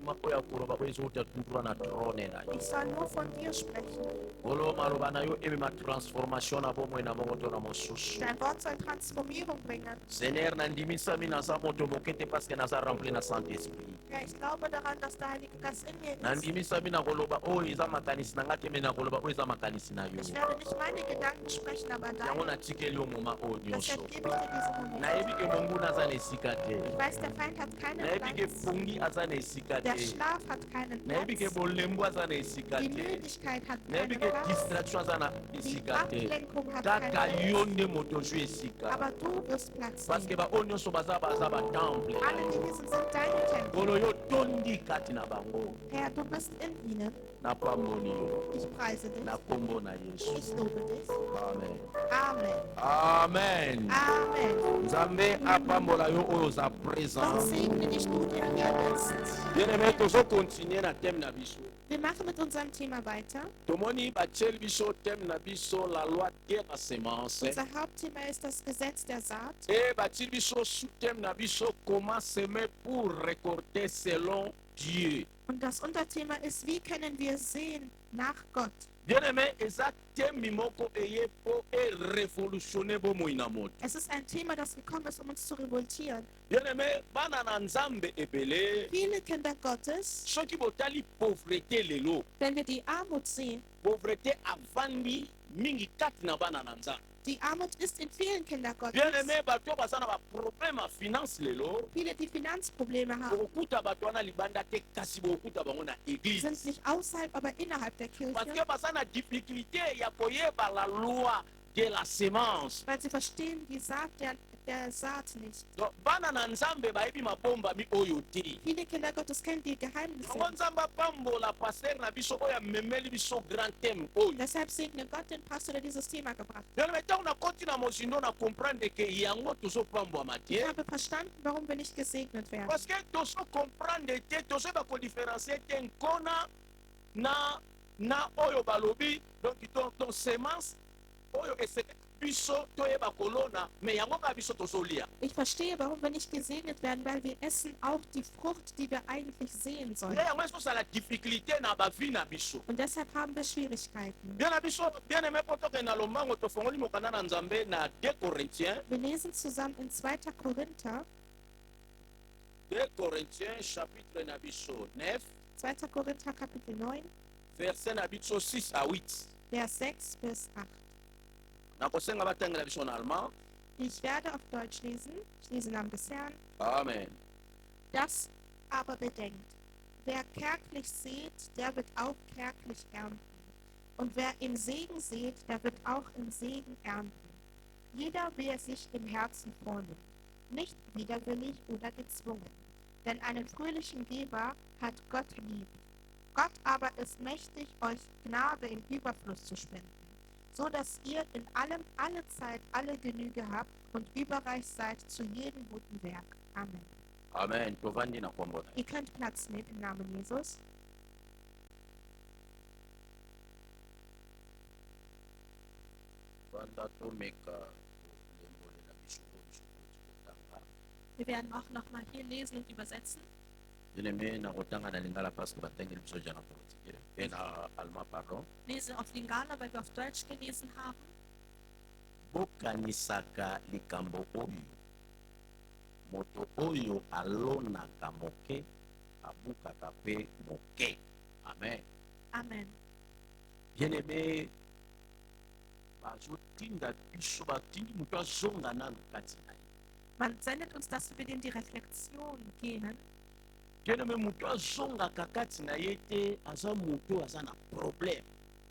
motema oyo akoloba oyo ezotatuntula na trone na yo Ich soll nur von dir sprechen. kolo maloba na yo emema transformation na bomoi na bongo to na mosusu Dein Wort soll Transformierung bringen. Seigneur nandimisami naza moto moke te parceke naza rempli na saint esprit Ja, ich glaube daran, dass der Heilige Geist in mir ist. nandimisami na koloba oyo eza makanisi na nga te me na koloba oyo eza makanisi na yo Ich werde nicht meine Gedanken sprechen, aber yango deine. natikeli yo moma oyo nyonso Deshalb gebe ich dir diesen Moment. nayebi ke monguna aza na esika te Ich weiß, der Feind hat keinen nayebi ke Platz. pungi aza na esika Der te Schlaf hat keinen nayebi ke Platz. bolembo aza na esika Die te Müdigkeit hat nayebi keinen ke Platz. distraction aza na Die esika te Ablenkung hat kaka keinen yo Platz. nde moto ozwi esika Aber du wirst Platz parceke nehmen. baoyo nyonso baza batemple Alle diese sind deine Tempel. kolo yo tondi kati na bango Herr, du bist in ihnen. napamboli yo Ich preise dich. na kombo na yesu Ich lobe dich. amen Amen. amen Amen. nzambe apambola yo oyo oza Gott présent segne dich, du der hier bist. bien-aimé tozokontinue na teme na biso Wir machen mit unserem Thema weiter. tomoni batieli biso teme na biso la loi de la semence Unser Hauptthema ist das Gesetz der Saat. e batieli biso sous teme na biso comment semer pour récolter selon Dieu. Und das Unterthema ist, wie können wir sehen nach Gott? bien-aimé eza temi moko eye mpo erevolutionne bomoi na moto Es ist ein Thema, das gekommen ist, um uns zu revoltieren. bien-aimé bana na nzambe ebele Viele Kinder Gottes, soki botali pauvreté lelo wenn wir die Armut sehen, pauvreté avandi mingi kati na bana na nzambe die Armut ist in vielen Kindern Gottes. bien-aimé bato oyo baza na baproblème ya finance lelo Viele, die Finanzprobleme haben, bokokuta bato wana libanda te kasi bokokuta bango na sind église nicht außerhalb, aber innerhalb der Kirche, parceke baza na difficulté ya koyeba la loi de la semence weil sie verstehen die Saat der Saat nicht. donc bana na nzambe bayebi mabombami oyo te Viele Kinder Gottes kennen die Geheimnisse. yango nzambe apambola paster na biso oyo amemeli biso grand thème oyo Deshalb segne Gott den Pastor, der dieses Thema gebracht hat. bien ntango nakoti na mozindo na comprendre ke yango tozopambwama Ich te habe verstanden, warum wir nicht gesegnet werden. parce que tozocomprendre te tozoyeba kodifferencie te nkona na oyo balobi donc ton semence oyo eseke biso toyeba kolona me yango kaka biso tozolia Ich verstehe, warum wir nicht gesegnet werden, weil wir essen auch die Frucht, die wir eigentlich sehen sollen. nde yango ezosala difficulté na bavi na biso Und deshalb haben wir Schwierigkeiten. bien na biso bien aime mpo tokende na lombango tofongoli mokanda na nzambe na 2 Corinthiens Wir lesen zusammen in 2. Korinther, 2 Corinthiens chapitre na biso 9 2. Korinther Kapitel 9, verset na biso 6 à 8 Vers 6 bis 8. nakosenga batangela biso na allemand Ich werde auf Deutsch lesen. Ich lese im Namen des Herrn. amen Das aber bedenkt, wer kärglich sät, der wird auch kärglich ernten. Und wer im Segen sät, der wird auch im Segen ernten. Jeder, wie er sich im Herzen vornimmt, nicht widerwillig oder gezwungen. Denn einen fröhlichen Geber hat Gott lieb. Gott aber ist mächtig, euch Gnade im Überfluss zu spenden, so dass ihr in allem alle Zeit alle Genüge habt und überreich seid zu jedem guten Werk. Amen. amen tovandi na kombo na ye. Ihr könnt Platz nehmen im Namen Jesus. banda tomeka kolembolela biso oyo biso toti kotanga Wir werden auch nochmal hier lesen und übersetzen. bien-aime na kotanga na lingala parceke batangeli biso ja na portugais mpe na allemand pardon Lesen auf Lingala, weil wir auf Deutsch gelesen haben. bokanisaka likambo oyo moto oyo alonaka moke abukaka mpe moke amen Amen. bien-aime bazotinda biso batindi moto azonga nanu kati na ye Man sendet uns, dass wir in die Reflexion gehen. bien-aime moto azongaka kati na ye te aza moto aza na problème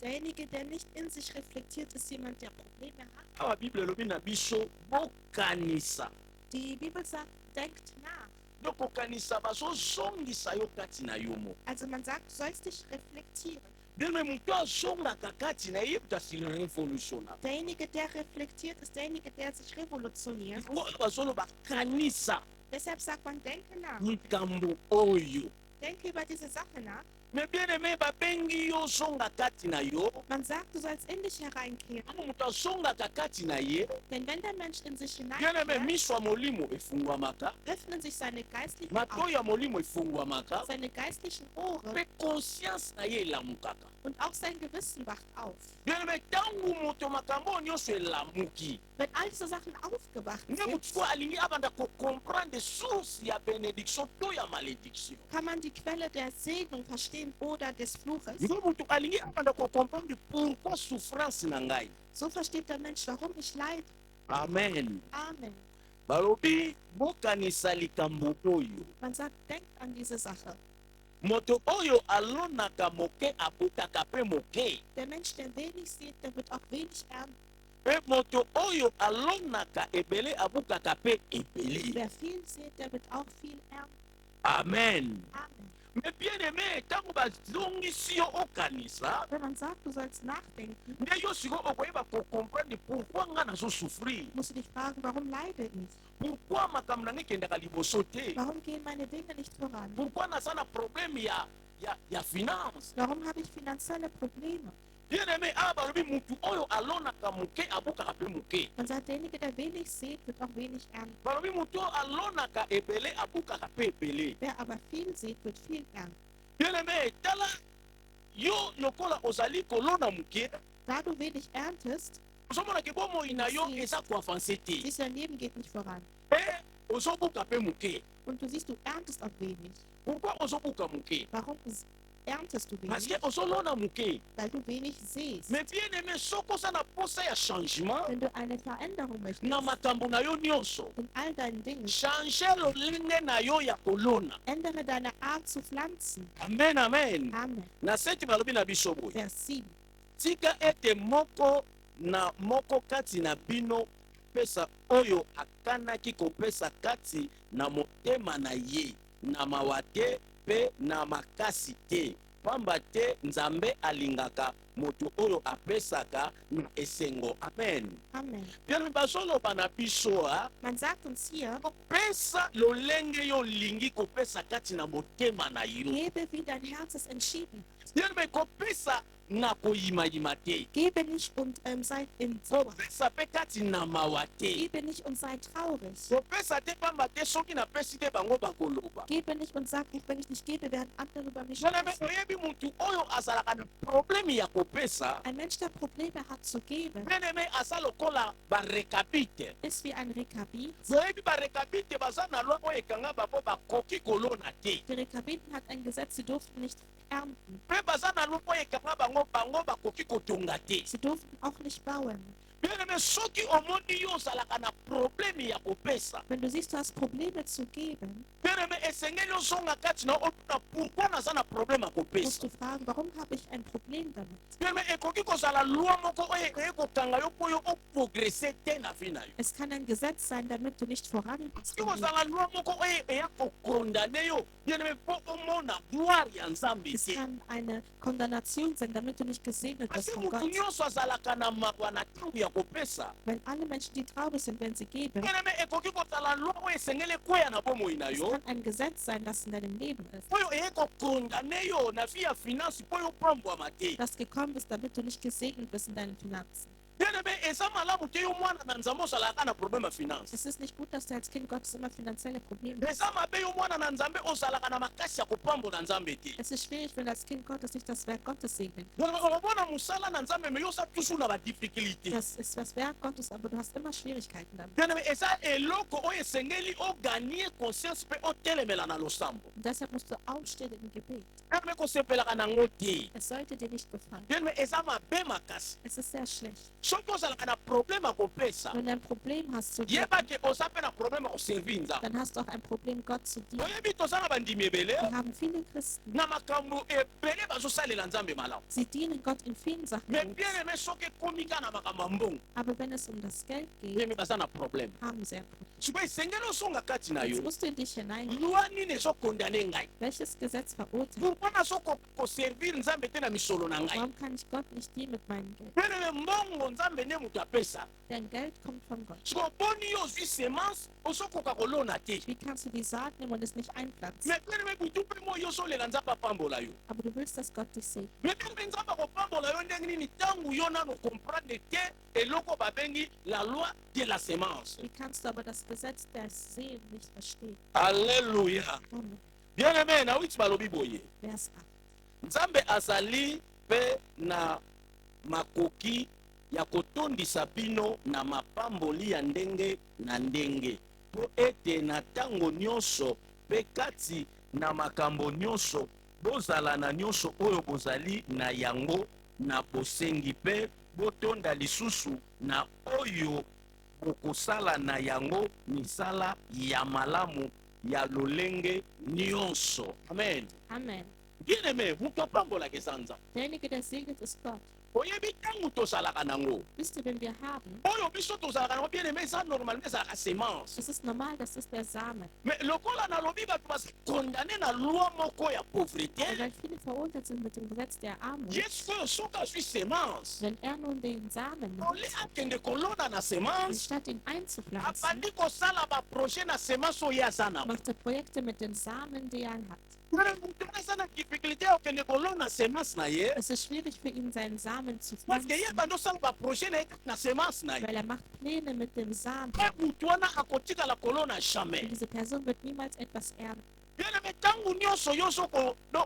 Derjenige, der nicht in sich reflektiert, ist jemand, der Probleme hat. awa bible elobi na biso bokanisa Die Bibel sagt, denkt nach. yo kokanisa bazozongisa yo kati na yo moko Also man sagt, du sollst dich reflektieren. bien-aime moto azongaka kati na ye tasili révolutionnaire Derjenige, der reflektiert, ist derjenige, der sich revolutioniert. oyo bazoloba kanisa Deshalb sagt man, denke nach. likambo oyo Denke über diese Sache nach. me bien aimé babengi yo zonga kati na yo. Man sagt, du sollst in dich hereinkehren. Kama moto azongaka kati na ye, Denn wenn der Mensch in sich bien aimé hineinkehrt, miso ya molimo efungwamaka, öffnen sich seine geistlichen matoi Augen, ya molimo efungwamaka, seine geistlichen Ohren mpe conscience na ye elamukaka. und auch sein Gewissen wacht auf. bien aimé ntango moto makambo oyo nyonso elamuki, Wenn all diese Sachen aufgewacht nde sind, motu alingi abanda kocomprendre source ya bénédiction to ya malédiction. kann man die Quelle der Segnung verstehen oder des Fluches. nde motu alingi abanda kocomprendre pourquoi souffrance na ngai. So versteht der Mensch, warum ich leide. Amen. Amen. balobi bokanisa likambo oyo, Man sagt, denkt an diese Sache. moto oyo alonaka moke abukaka mpe moke, Der Mensch, der wenig sieht, der wird auch wenig ernten. mpe moto oyo alonaka ebele abukaka mpe ebele. Wer viel sieht, der wird auch viel ernten. Amen. Amen. me bien aimé ntango bazongisi yo okanisa, Wenn man sagt, du sollst nachdenken, nde yo sikoyo okoyeba kocomprendre pourquoi ngai nazosouffrir, musst du dich fragen, warum leide ich? pourquoi makambo na ngai ekendaka liboso te, Warum gehen meine Dinge nicht voran? pourquoi naza na problème ya finance. Warum habe ich finanzielle Probleme? bien aimé awa balobi mutu oyo alonaka moke abukaka mpe moke, Man sagt, derjenige, der wenig sieht, wird auch wenig ernten. balobi mutu oyo alonaka ebele abukaka mpe ebele. Wer aber viel sieht, wird viel ernten. bien aimé tala yo lokola ozali kolona moke, Da du wenig erntest, ozomonaka bomoi na yo eza koavanse te, siehst du, dein Leben geht nicht voran. mpe ozobuka mpe moke. Und du siehst, du erntest auch wenig. pourquoi ozobuka moke? Warum erntest du parce wenig? que ozolona moke. Weil du wenig siehst. mais bien aimé soki oza na posa ya changement Wenn du eine Veränderung möchtest, na makambo na yo nyonso, in all deinen Dingen, change lolenge na yo ya kolona. ändere deine Art zu pflanzen. amen amen. Amen. na seti balobi na biso boye, Vers 7. tika ete moko na moko kati na bino pesa oyo akanaki kopesa kati na motema na ye na mawa te mpe na makasi te, pamba te nzambe alingaka moto oyo apesaka na esengo. Amen. Amen. bien bazoloba na biso Man sagt uns hier, kopesa lolenge yo olingi kopesa kati na motema na yo. gebe, wie dein Herz es entschieden hat. bien kopesa na koyimayima te, Gebe nicht und sei in Trauer. kopesa mpe kati na mawa te, Gebe nicht und sei traurig. kopesa te pamba te soki napesi te bango bakoloba. Gebe nicht und sag nicht, wenn ich nicht gebe, werden andere über mich Bien aimé, sprechen. oyebi mutu oyo azalaka na probleme ya kopesa, Ein Mensch, der Probleme hat zu geben, bien aimé aza lokola barekabite. ist wie ein Rekabit. boyebi barekabite baza na lwa oyo ekanga bango bakoki kolona te, Die Rekabiten hat ein Gesetz, sie durften nicht ernten. mpe baza na lwa oyo ekanga bango bakoki kotonga te. Sie durften auch nicht bauen. bien aimé soki omoni yo ozalaka na probleme ya kopesa, Wenn du siehst, du hast Probleme zu geben, bien aimé esengeli ozonga kati na otuna pourkui naza na probleme ya musst kopesa. du fragen, warum habe ich ein Problem damit? bien aimé ekoki kozala lwa moko oyo eye kokanga yo mpo yo oprogrese te na vi na yo. Es kann ein Gesetz sein, damit du nicht vorankommst. soki kozala lwa moko oyo eya kokondane yo, bien aimé mpo omona gloire ya nzambe Es te. kann eine Kondemnation sein, damit du nicht gesegnet wirst kasi von mutu Gott. nyonso azalaka na mawa na ntango ya kopesa, Wenn alle Menschen, die traurig sind, wenn sie geben, bien aimé ekoki kozala lwa oyo esengeli ekweya na bomoi na es yo, kann ein Gesetz sein, das in deinem Leben ist, oyo eye kokondane yo na vi ya finance mpo yo pambwama te. das gekommen ist, damit du nicht gesegnet bist in deinen Finanzen. bien aimé eza malamu te yo mwana na nzambe ozalaka na probleme ya finance. Es ist nicht gut, dass du als Kind Gottes immer finanzielle Probleme hast. eza mabe yo mwana na nzambe ozalaka na makasi ya kopambola nzambe te. Es ist schwierig, wenn du als Kind Gottes nicht das Werk Gottes segnen. omona mosala na nzambe me yo oza toujours na badifficulté. Das ist das Werk Gottes, aber du hast immer Schwierigkeiten damit. bien aimé eza eloko oyo esengeli oganie conscience mpe otelemela na losambo. Und deshalb musst du aufstehen im Gebet. bien aimé kosepelaka nango te. Es sollte dir nicht gefallen. bien aimé eza mabe makasi. Es ist sehr schlecht. soki ozalaka na probleme ya kopesa, Wenn du ein Problem hast zu geben, yeba ke oza mpe na probleme ya koservir nzambe. dann hast du auch ein Problem, Gott zu dienen. oyebi toza na bandimi ebele Wir haben viele Christen, na makambo ebele bazosalela nzambe malamu. sie dienen Gott in vielen Sachen. me gut. bien aimé soki ekomi ka na makambo ya mbongo, Aber wenn es um das Geld geht, bien aimé baza na probleme. haben sie ein Problem. sikoyo esengeli osonga kati na Jetzt yo, musst du in dich hinein. lwa nini ezokondane ngai, Welches Gesetz verurteilt? pourkui nazo koservir nzambe te na misolo na ngai. Warum kann ich Gott nicht dienen mit meinem Geld? bien aimé mbongo nzambe nde moto apesa. Denn Geld kommt von Gott. soki oponi yo ozwi semence ozokoka kolona te. Wie kannst du die Saat nehmen und es nicht einpflanzen? me bien-aimé butu mpe moi yo ozolela nzambe apambola yo. Aber du willst, dass Gott dich segnet. me bien-aimé nzambe akopambola yo ndenge nini ntango yo nano comprendre te eloko babengi la loi de la semence. Wie kannst du aber das Gesetz der Sehen nicht verstehen? Alléluia. Amen. bien-aimé nawiti balobi boye Vers 8. nzambe azali mpe na makoki ya kotondisa bino na mapamboli ya ndenge na ndenge mpo ete na ntango nyonso mpe kati na makambo nyonso bozala na nyonso oyo bozali na yango na bosengi mpe botonda lisusu na oyo bokosala na yango misala ya malamu ya lolenge nyonso. Amen. Amen. bien-aimé moto apambolaka eza nzambe. Derjenige, der segnet, ist Gott. oyebi ntango tozalaka nango Wisst ihr, wenn wir haben, oyo biso tozalaka nango bien-aimé eza normalement ezalaka semence. es ist normal, das ist der Samen. mais lokola nalobi bato bakondane na loi moko ya Und pauvreté weil viele verurteilt sind mit dem Gesetz der Armut, yesu oyo soki azwi semence wenn er nun den Samen nimmt, oli akende kolona na semence anstatt ihn einzupflanzen, abandi kosala baprojet na semence oyo aza na macht er Projekte mit den Samen, die er hat. moto wana aza na difficulté ya kokende kolona semence na ye Es ist schwierig für ihn, seinen Samen zu parce que ye pflanzen, bandi osala baprojet na ye kati na semence na ye weil er macht Pläne mit dem Samen. mpe moto wana akotikala kolona Und jamais. diese Person wird niemals etwas ernten. bien-aimé ntango nyonso yo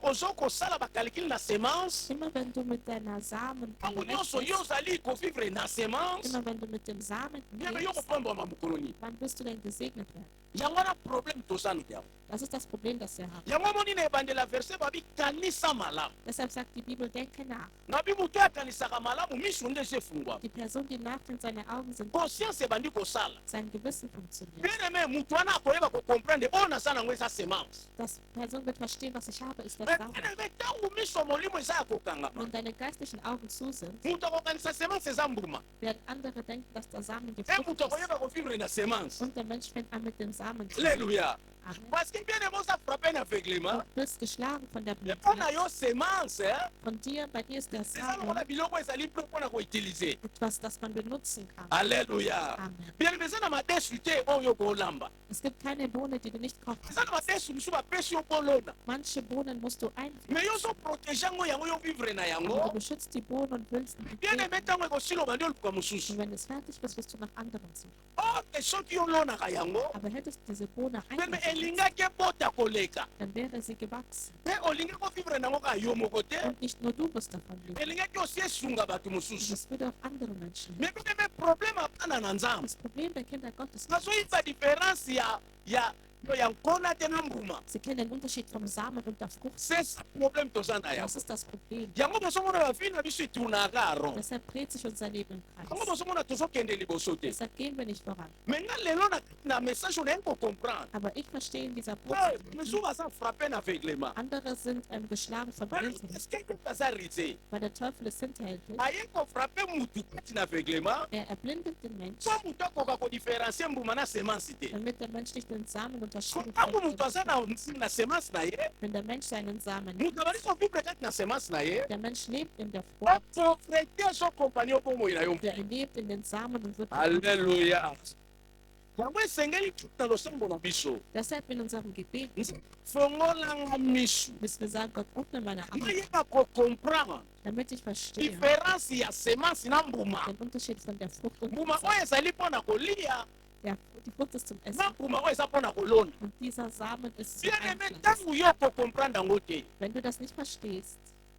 ozokosala bakalikile na semence Immer wenn du mit deiner Samen ntango nyonso yo ozali kovivre na semence immer wenn du mit dem Samen bien-aimé yo lebst, kopambwama mokolo nini wann wirst du denn gesegnet werden? yango wana problème toza na yango. Das ist das Problem, das wir haben. yango moni na ebandela verset babi kanisa malamu Deshalb sagt die Bibel, denke nach. nabi moto akanisaka malamu miso nde ezefungwama Die Person, die nachdenkt, seine Augen sind, conscience ebandi kosala sein Gewissen funktioniert. bien-aimé moto wana akoyeba kocomprendre oyo naza nango eza semence. Das Person wird verstehen, was ich habe, ist der mais Samen. bien-aimé ntango miso molimo eza ya kokangama Wenn deine geistlichen Augen zu sind, moto akokanisa semence eza mbuma werden andere denken, dass der Samen e gefruchtet moto ist. akoyeba kovivre na semence. Und der Mensch fängt an, mit dem Samen zu leben. Alléluia. Amen. parce que bien-aimé oza frappe na aveuglement Du wirst geschlagen von der mpo na Blindheit. yo semence Von dir, bei dir ist der eza lokola Samen biloko ezali mpe mpona koutilize. etwas, das man benutzen kann. Alléluia. Amen. bien-aimé eza na madesu te oyo kolamba Es gibt keine Bohne, die du nicht kochen eza na kannst. madesu mosusu bapesi yo kolona Manche Bohnen musst du einpflanzen. mais yo ozoprotege yango yango yo vivre na Aber yango du beschützt die Bohnen und willst nicht bien-aimé leben. ntango ekosila obandi oluka mosusu Und wenn es fertig ist, wirst du nach anderen suchen. ote soki olonaka yango Aber hättest du diese Bohne bien-aimé eingepflanzt, elingaki ebota koleka dann wäre sie gewachsen. mpe olingi kovivre nango kaka yo moko te Und nicht nur du wirst davon leben. elingaki osi esunga bato Und mosusu es würde auch andere Menschen leben. mais bien-aimé problème abana na nzambe Das Problem der Kinder Gottes ist, nazoyiba différence ya nkona te na mbuma sie kennen den Unterschied vom Samen und der Frucht. c'est ça problème toza na Das yango ist das Problem. yango bozomona bafili na biso etunaka aron Deshalb dreht sich unser Leben im yango Kreis. bozomona tozokende liboso te Deshalb gehen wir nicht voran. maintenant lelo na message onaye kocomprendre Aber ich verstehe in dieser Botschaft, mosusu baza frappe na aveuglement andere sind geschlagen von Blindheit, eske aza rize weil der Teufel ist hinterhältig. aye kofrappe mutu kati na aveuglement Er erblindet den Mensch, so motu akoka kodifferencie mbuma na semence te damit der Mensch nicht den Samen unterscheiden ntango kann. moto aza na semence na ye Wenn der Mensch seinen Samen nimmt, moto abali kovivre kati na semence na ye der Mensch lebt in der Frucht, pauvreté ezokompani yo bomoi na yo der lebt in den Samen und wird alleluya yango esengeli na losambo na biso Deshalb in unserem Gebet fongolanga miso müssen wir sagen, Gott, öffne meine Augen, nayeba kocomprendre damit ich verstehe différence ya semence na mbuma den Unterschied von der Frucht und mbuma oyo ezali mpona kolia die Frucht ist zum Essen na mbuma oyo eza mpona kolona und dieser Samen ist zum bien-aimé Einpflanzen. ntango yo kocomprendre yango te Wenn du das nicht verstehst,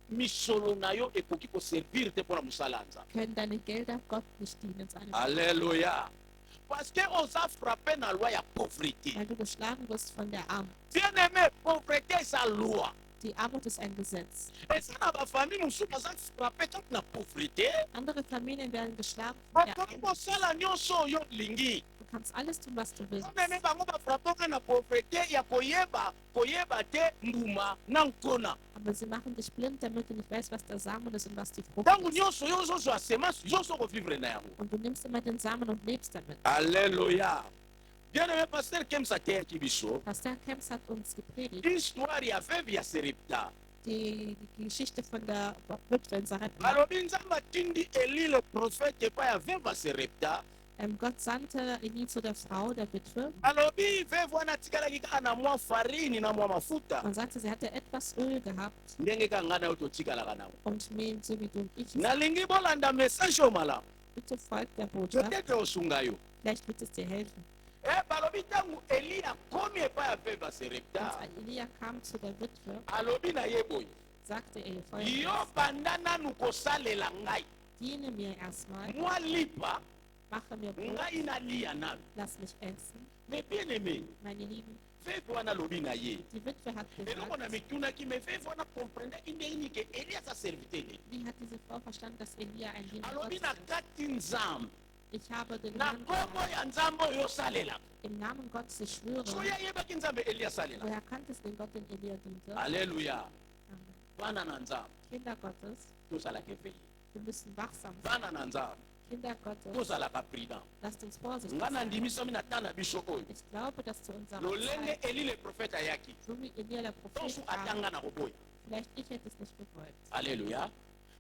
misolo na yo ekoki koservir te mpona mosala ya nzambe können deine Gelder Gott nicht dienen, seinem alleluya parce que oza frappe na loi ya pauvreté weil du geschlagen wirst von der Armut. bien-aimé pauvreté eza loi Die Armut ist ein Gesetz. eza na bafamille mosusu baza frappe kati na pauvreté Andere Familien werden geschlagen von der bakoki Armut. kosala nyonso oyo olingi Du kannst alles tun, was du willst. meme bango bafrappaka na pauvreté ya koyeba te mbuma na nkona Aber sie machen dich blind, damit du nicht weißt, was der Samen ist und was die Frucht ntango ist. nyonso yo ozozwa semence yo ozokovivre na yango Und du nimmst immer den Samen und lebst damit. alleluya bien-aimé paster kems ateyaki biso Pastor Kemps hat uns gepredigt histoire ya veuve ya serepta die Geschichte von der Witwe in Sarepta. alobi nzambe atindi eli le prophète epai ya veuve Sarepta. Gott sandte Eli zu der Frau, der Witwe, alobi veuve wana atikalaki kaka na mwa farini na mwa mafuta und sagte, sie hatte etwas Öl gehabt ndenge kaka ngai nayo totikalaka nango. und Mehl, so wie du und ich. nalingi bolanda message oyo malamu, Bitte folgt der Botschaft, peut-être osunga yo. vielleicht wird es dir helfen. balobi ntango eli akomi epai ya veuve Sarepta, Als Elia kam zu der Witwe, alobi na ye boye, sagte er yo folgendes: banda nanu kosalela ngai Diene mir erstmal, mwa lipa mache mir Brot, ngai nalia nanu. lass mich essen. Mais bien aimé, Meine Lieben, veuve wana alobi na ye, die Witwe hat eloko na gesagt, mitunaki, mais veuve wana comprendaki ndenge nini ke eli aza serviteur ne. wie hat diese Frau verstanden, dass Elia ein Diener alobi Gottes na ist? kati nzambe Ich habe den na Herrn kombo ya nzambe oyo osalelaka. im Namen Gottes, ich schwöre, soki ayebaki nzambe eli asalelaka. woher kannte es den Gott, den Elia diente? alleluya. Amen. bana na nzambe Kinder Gottes, tozalaka eveye, wir müssen wachsam sein. bana na nzambe Kinder Gottes, tozalaka prudent. lasst uns vorsichtig ngai sein. nandimisomi na ntan na biso oyo Ich glaube, dass zu unserer lolenge Zeit, eli le prophète ayaki, so wie Elia der tonso Prophet kam, atanga na koboya. vielleicht ich hätte es nicht gewollt. alleluya.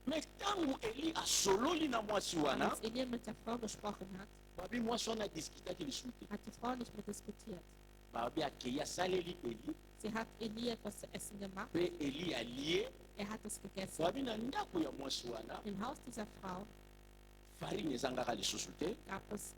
mais ntango eli asololi na mwasi Aber wana, als Elia mit der Frau gesprochen hat, babi mwasi wana adiskitaki lisusu te. hat die Frau nicht mehr diskutiert. babi akei asaleli eli Sie hat Elia etwas zu essen gemacht, mpe eli alie. er hat es gegessen. babi na ndako ya mwasi wana Im Haus dieser Frau farine ezangaka lisusu te, gab es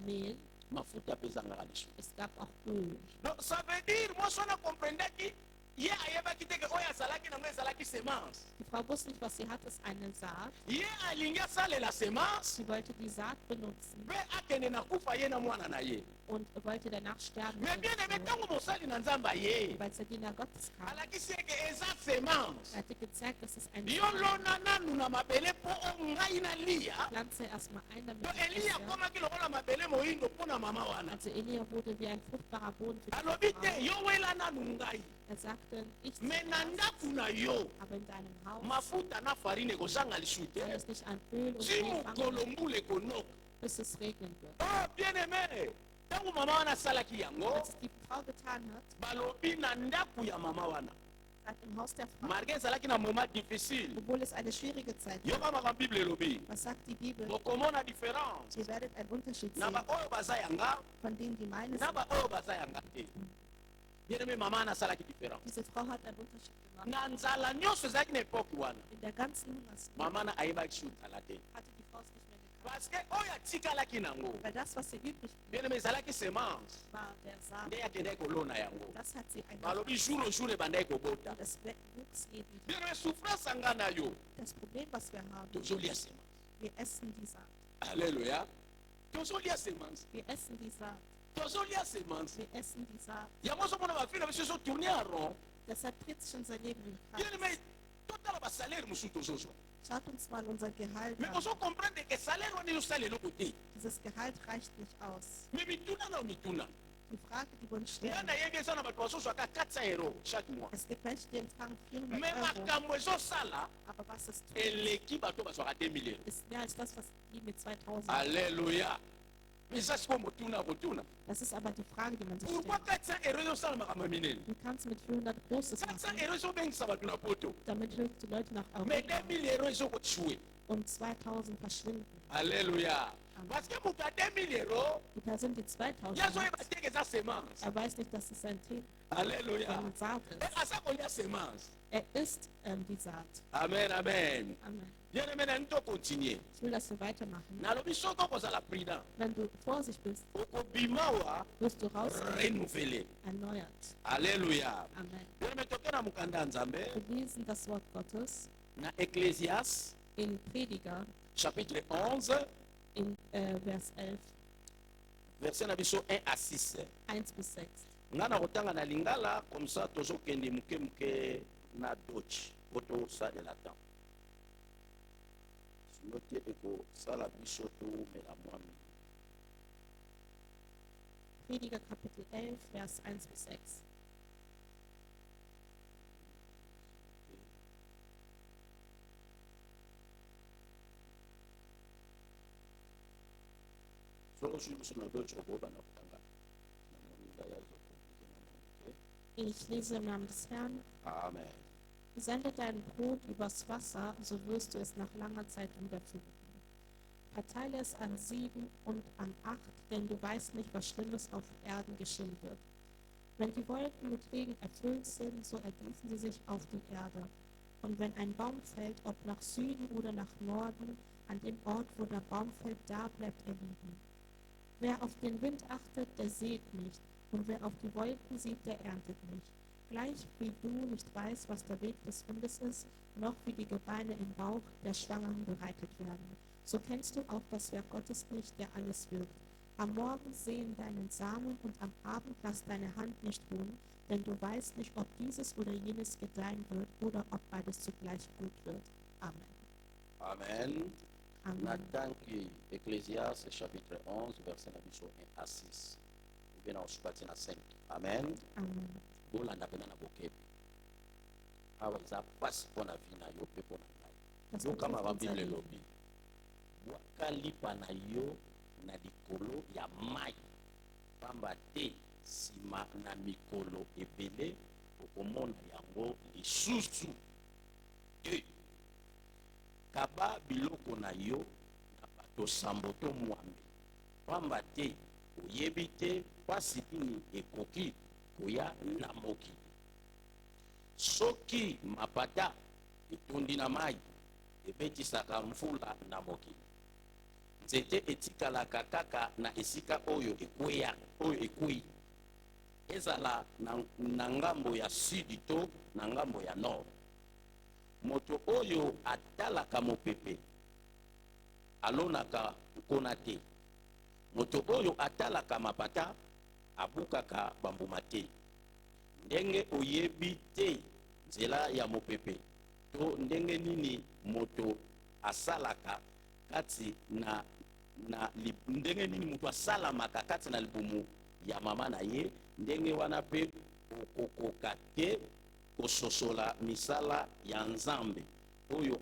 Mehl, mafuta mpe ezangaka lisusu. es gab auch Öl. donc ça veut dire mwasi wana comprendaki ye ayebaki te ke oyo azalaki nango ezalaki semence. Die Frau wusste nicht, was sie hat, es eine Saat. ye alingi asalela semence Sie wollte die Saat benutzen mpe akende na kufa ye na mwana na ye. und wollte danach sterben. mais bien aime ntango mosali na nzambe aye Weil der Diener Gottes kam. alakisi eke eza semence. Er hatte gezeigt, dass es ein yo lona nanu na mabele mpo o ngai nalia. Pflanze erstmal ein, damit to ich eliya esse. akomaki lokola mabele moyindo mpo na mama wana. Also Elia wurde wie ein fruchtbarer Boden für die alobi te Frau. yo wela nanu ngai, Er sagte, ich me na ndako na yo aber in deinem Haus mafuta na farine ekozanga lisu soll te es nicht an Öl und ti Mehl mokolo fangen, mbula ekonoka. bis es regnen wird. oh bien aimé, ntango mama wana asalaki yango, Als es die Frau getan hat, balobi na ndako ya mama wana hat im Haus der Frau, marke ezalaki na moment difficile. obwohl es eine schwierige Zeit war. yoka makambo bible elobi Was sagt die Bibel? bokomona différence Ihr werdet einen Unterschied na sehen baoyo baza yanga von denen, die meine na sind. baoyo baza yanga te. bien aimé, mama wana asalaki différence Diese Frau hat einen Unterschied gemacht. na nzala nyonso ezalaki na epoke wana. In der ganzen Hungersnot mama na ayebaki su nzala te, hatte die Frau es nicht mehr gekannt. parce que oyo atikalaki nango, Weil das, was ihr übrig blieb, bien aimé, ezalaki semence war der Saat. nde akendaki kolona yango. Das hat sie einfach. balobi jour au jour ebandaki kobota. Das wuchs eben. bien aimé, souffrance anga na yo Das Problem, was wir haben, tozolia semence. wir essen die Saat. alleluya, tozolia semence, Wir essen die Saat. tozolia semence. Wir essen die Saat. yango ozomona bafile na biso ezotourne en rond. Deshalb dreht sich unser Leben im bien Kreis. aimé, totala basalaire mosusu tozozwa, Schaut uns mal unser Gehalt mais an. ozokomprendre ke salaire wana ezosala eloko te. Dieses Gehalt reicht nicht aus. mais mituna na mituna Die Frage, die wir uns nga stellen, nayebi eza na bato bazozwaka 400 euro chaque mois, es gibt Menschen, die empfangen 400 mais Euro, makambo ezosala aber was es tut, eleki bato bazwaka 2000 euro. ist mehr als das, was die mit 2000. alleluya. eza siko motuna kotuna, Das ist aber die Frage, die man sich pourquoi stellt. 400 euro ezosala makambo ya minene? Du kannst mit 400 Großes 400 machen, euro ezobengisa bato na poto, damit hilft die Leute nach mais Europa 2000 euro ezokotue. und 2000 verschwinden. alleluya. parce que moto ya 2000 euro Die Person, die 2000 ye azoyeba hat, teke eza semence. er weiß nicht, dass es ein Tee alleluya. und Saat e ist. aza kolia semence. Er ist die Saat. amen amen. Amen. bien aimé, nani tokontinue. Ich will, dass wir weitermachen. nalobi soki okozala prudent Wenn du vorsichtig bist, okobima wa wirst du rausgehen, renouveler. erneuert. alleluya. Amen. bien aimé, toke na mokanda ya nzambe Wir lesen das Wort Gottes na ecclésias in Prediger chapitre 11 in Vers 11, verset na biso 1 à 6. 1 bis 6. nga na kotanga na lingala comme ça tozokende moke moke na doci po tosalela temps sino te ekosala biso tomela mwami. Prediger Kapitel 11, Vers 1 bis 6. soko sili biso na doci okobana kotanga na moninga ya zokote. Ich lese im Namen des Herrn. amen. Sende dein Brot übers Wasser, so wirst du es nach langer Zeit wiederfinden. Verteile es an 7 und an 8, denn du weißt nicht, was Schlimmes auf Erden geschehen wird. Wenn die Wolken mit Regen erfüllt sind, so ergießen sie sich auf die Erde. Und wenn ein Baum fällt, ob nach Süden oder nach Norden, an dem Ort, wo der Baum fällt, da bleibt er liegen. Wer auf den Wind achtet, der sät nicht, und wer auf die Wolken sieht, der erntet nicht. Gleich wie du nicht weißt, was der Weg des Windes ist, noch wie die Gebeine im Bauch der Schwangeren bereitet werden, so kennst du auch das Werk Gottes nicht, der alles wirkt. Am Morgen sehen deinen Samen und am Abend lass deine Hand nicht ruhen, denn du weißt nicht, ob dieses oder jenes gedeihen wird oder ob beides zugleich gut wird. Amen. Amen. Amen. Natanki Ecclésiaste chapitre 11 verset na biso 1 à 6. Ubena usupati na 5. Amen. Amen. Bolanda pena na bokebi. Awa eza pasi mpona vi na yo mpe mpona ngai. Das Yo kama betrifft unser babile Leben. lobi. Bwaka lipa na yo na likolo ya mai. Pamba te nsima na mikolo ebele okomona yango lisusu. Kaba biloko na yo na bato sambo to mwambe. Pamba te oyebi te pasi nini ekoki koya na mokili. Soki mapata etondi na mai ebetisaka mvula na mokili. Nzete etikalaka kaka na esika oyo ekwei. Ezala na ngambo ya sudi to na ngambo ya nord. Moto oyo atalaka mopepe alonaka nkona te. Moto oyo atalaka mapata abukaka bambuma te. Ndenge oyebi te nzela ya mopepe to ndenge nini moto asalaka kati ndenge nini moto asalamaka kati na libumu ya mama na ye, ndenge wana pe okokoka te kososola misala ya Nzambe oyo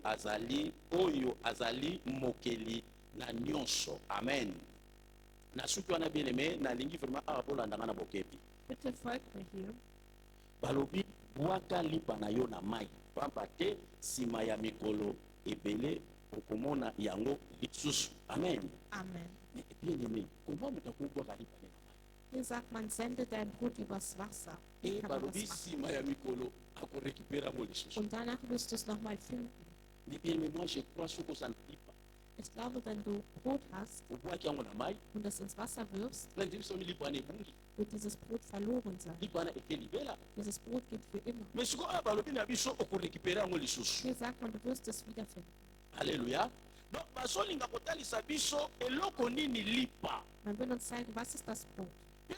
azali mokeli na nyonso. Amen. Na suki wana bien aimé nalingi vraiment awa bolandanga na bokebi. Bitte folgt mir hier. Balobi bwaka lipa na yo na mai, pamba te nsima ya mikolo ebele okomona yango lisusu. Amen. Amen. Bien aimé, comment moto akobwaka lipa na mai? Hier sagt man, sende dein Brot übers Wasser. Wie kann man Balobi das machen? nsima ya mikolo akorekipera yango lisusu. Und danach wirst du es nochmal finden. Mais bien aimé, moi je crois soki ozala lipa Ich glaube, wenn du Brot hast obwaki yango na mai und es ins Wasser wirfst, nandi biso lipa wana ebungi, wird dieses Brot verloren sein. lipa wana ekelibela. Dieses Brot geht für immer. Mais sikoyo awa balobi na biso okorekipera yango lisusu. Hier sagt man, du wirst es wiederfinden. Alléluia. Donc bazolinga kotalisa biso eloko nini lipa. Man will uns zeigen, was ist das Brot?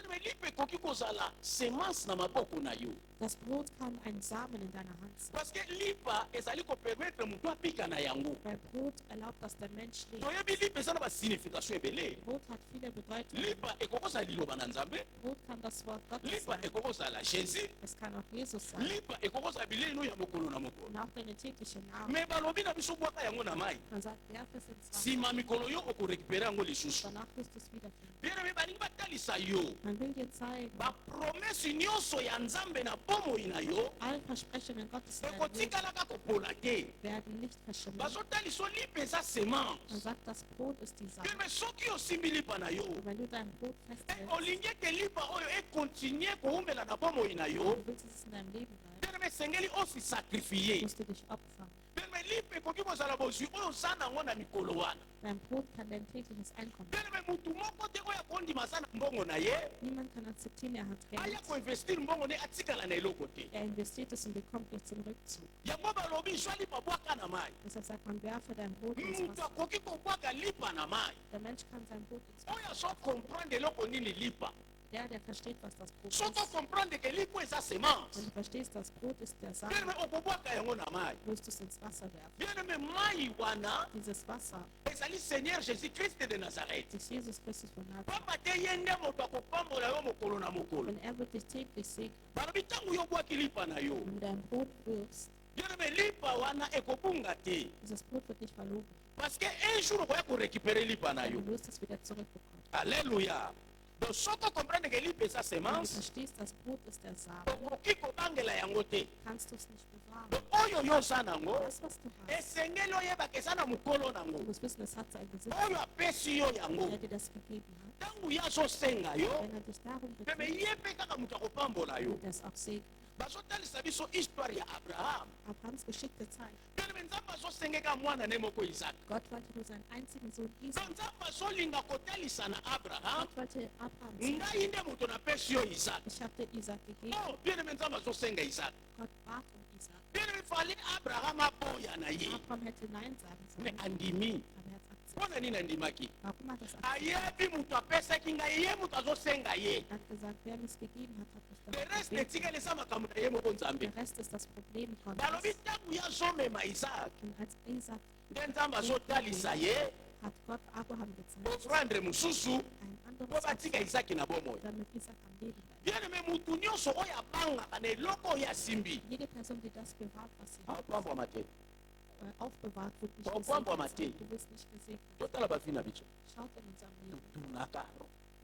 Mais lipa ekoki kozala semence na maboko na yo. Das Brot kann ein Samen in deiner Hand sein. Parce que lipa ezali kopermettre moto apika na yango. Weil Brot erlaubt, dass der Mensch lebt. Toyebi lipa eza na basignification ebele. Brot hat viele Bedeutungen. Lipa ekokozala liloba na Nzambe. Brot kann das Wort Gottes Lipa sein. ekokozala Jésus. Es kann auch Jesus sein. Lipa ekokozala bileno ya mokolo na mokolo. Und auch deine tägliche Nahrung. Mais balobi na biso bwaka yango na mai. Man sagt, werfe es ins Wasser. Sima mikolo yo okorekipera yango lisusu. Danach wirst du es wiederfinden. Bien aimé balingi batalisa yo. Man will dir zeigen, Bapromesi nyonso ya Nzambe na bomoi na yo alle Versprechungen Gottes in deinem Leben ekotikalaka kopola te. werden nicht verschwinden. Bazotalisa lipa eza Man semence. sagt, das Brot ist die Sache. Mais soki osimbi lipa na yo Und wenn du dein Brot festhältst, olingi ete lipa oyo ekontinue koumbela na bomoi na yo, du willst, dass es in deinem Leben bleibt, bien esengeli osisakrifie. musst du dich opfern. Bien lipa ekoki kozala bozwi oyo oza nango na mikolo wana. Dein Brot kann dein tägliches Einkommen. Bien mutu moko te oyo akondima aza na mbongo na ye Niemand kann akzeptieren, er hat aya Geld. koinvestir mbongo ne atikala na eloko te. Er investiert es und bekommt nichts im Rückzug. Yango balobi zwa lipa bwaka na mai. Deshalb sagt man, werfe dein Brot ins Mutu Wasser. akoki kobwaka lipa na mai Der Mensch kann sein Brot ins oyo azo comprendre eloko nini lipa. Der versteht, was das Brot Soki ist. okomprendre ke lipa eza Wenn semence, du verstehst, das Brot ist der bien Samen, okobwaka yango na mai. wirst du es ins Wasser werfen. Bien mai wana Dieses Wasser ezali Seigneur Jésus Christ de Nazareth. ist Jesus Christus von Nazareth. Pamba te ye nde moto akopambola yo mokolo na mokolo. Und er wird dich täglich segnen. Balobi ntango yo obwaki lipa na yo, Wenn du dein Brot wirfst, bien lipa wana ekobunga te. dieses Brot wird nicht verloren. Parce que un jour okoya korécupérer lipa na yo. Du wirst es wieder zurückbekommen. Alléluia. donc soki okomprendre ke lipa eza Wenn du semence verstehst, das Brot ist der Samen, okoki kobangela yango te. kannst du es nicht bewahren. Donc oyo yo oza nango Das, was du hast, esengeli oyebaka eza na mokolo du nango musst wissen, es hat seinen Besitz, oyo apesi yo yango der dir das gegeben hat. ntango ye azosenga yo Wenn er dich darum meme bittet, ye mpe kaka moto akopambola yo wird er es auch segnen. bazotalisa biso histoire ya abraham Abrahams Geschichte zeigt, peleme nzambe azosengeka mwana ne moko isaka Gott wollte nur seinen einzigen Sohn Isaac. donc nzambe azolinga kotalisa na abraham Gott wollte Abraham sagen, ngai nde moto napesi yo isaka ich habe dir Isaac gegeben. oh bien-aime nzambe azosenga isaka Gott bat um Isaac. bien-aime fali abraham aboya na ye Abraham hätte Nein sagen me sollen, andimi aber er hat akzeptiert. mpona nini andimaki Warum hat er es akzeptiert? ayebi moto apesaki ngai ye moto azosenga ye Er hat gesagt, wer mir es gegeben hat, hat mich le darum reste gebeten. etikali eza makambo na ye moko nzambe Der Rest ist das Problem von balobi uns. ntango ye azomema isaka Und als Isaac nde nzambe azotalisa ye hat Gott Abraham gezeigt, ofrandre mosusu ein mpo anderes batika Opfer, isaki na bomoi damit Isaac am Leben bleibt. bien-aime motu nyonso oyo abangaka na eloko oyo asimbi Jede Person, die das bewahrt, was sie apambwama te aufbewahrt, wird nicht Aufbewahrt, gesegnet sein. Du wirst nicht gesegnet. totala bafi na biso Schaut in unserem Leben. tunaka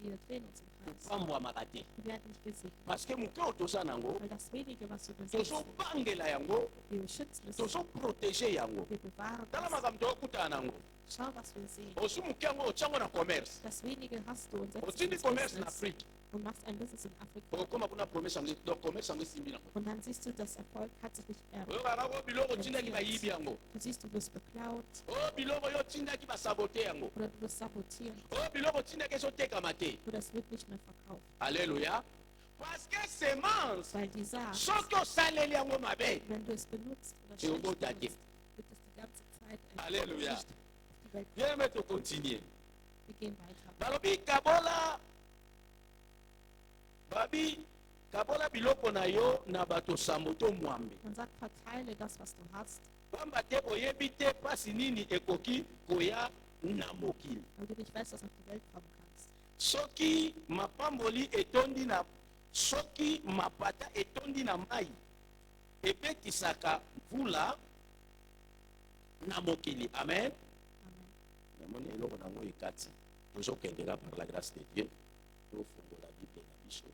Wir drehen uns im Kreis. topambwamaka te Wir werden nicht gesegnet. parceke moke oyo toza nango Weil das wenige, was du besitzt, tozobangela yango wir schützen es, tozoprotege yango wir bewahren tala es. makambo tokutana nango Schau, was wir sehen. ozwi moke yango otyango na commerce Das wenige hast du und setzt otindi ins commerce na Business afrique und machst ein Business in Afrika. okoma kuna promesse yango donc commerce yango esimbi nango Und dann siehst du, das Erfolg hat sich nicht oyokaka ko biloko otindaki bayibi yango Du siehst, du wirst beklaut o biloko oyo otindaki basabote yango oder du wirst sabotiert o biloko otindaki ezotekama te oder es wird nicht mehr verkauft. alleluya parce que semence Weil die Saat, soki osaleli yango mabe wenn du es benutzt oder Et au schlecht bout d'un benutzt, wird es die ganze Zeit ein Alléluia. Licht auf die Welt. yeme tokontinue Wir gehen weiter. balobi kabola babi kabola biloko na yo na bato sambo to mwambe Man sagt, verteile das, was du hast, pamba te oyebi te mpasi nini ekoki koya na mokili weil du nicht weißt, was auf die Welt kommen kannst. soki mapamboli etondi na soki mapata etondi na mai epetisaka mvula na mokili amen Amen. namoni eloko nango ekati tozokendeka par la grâce de dieu tofongola bible na biso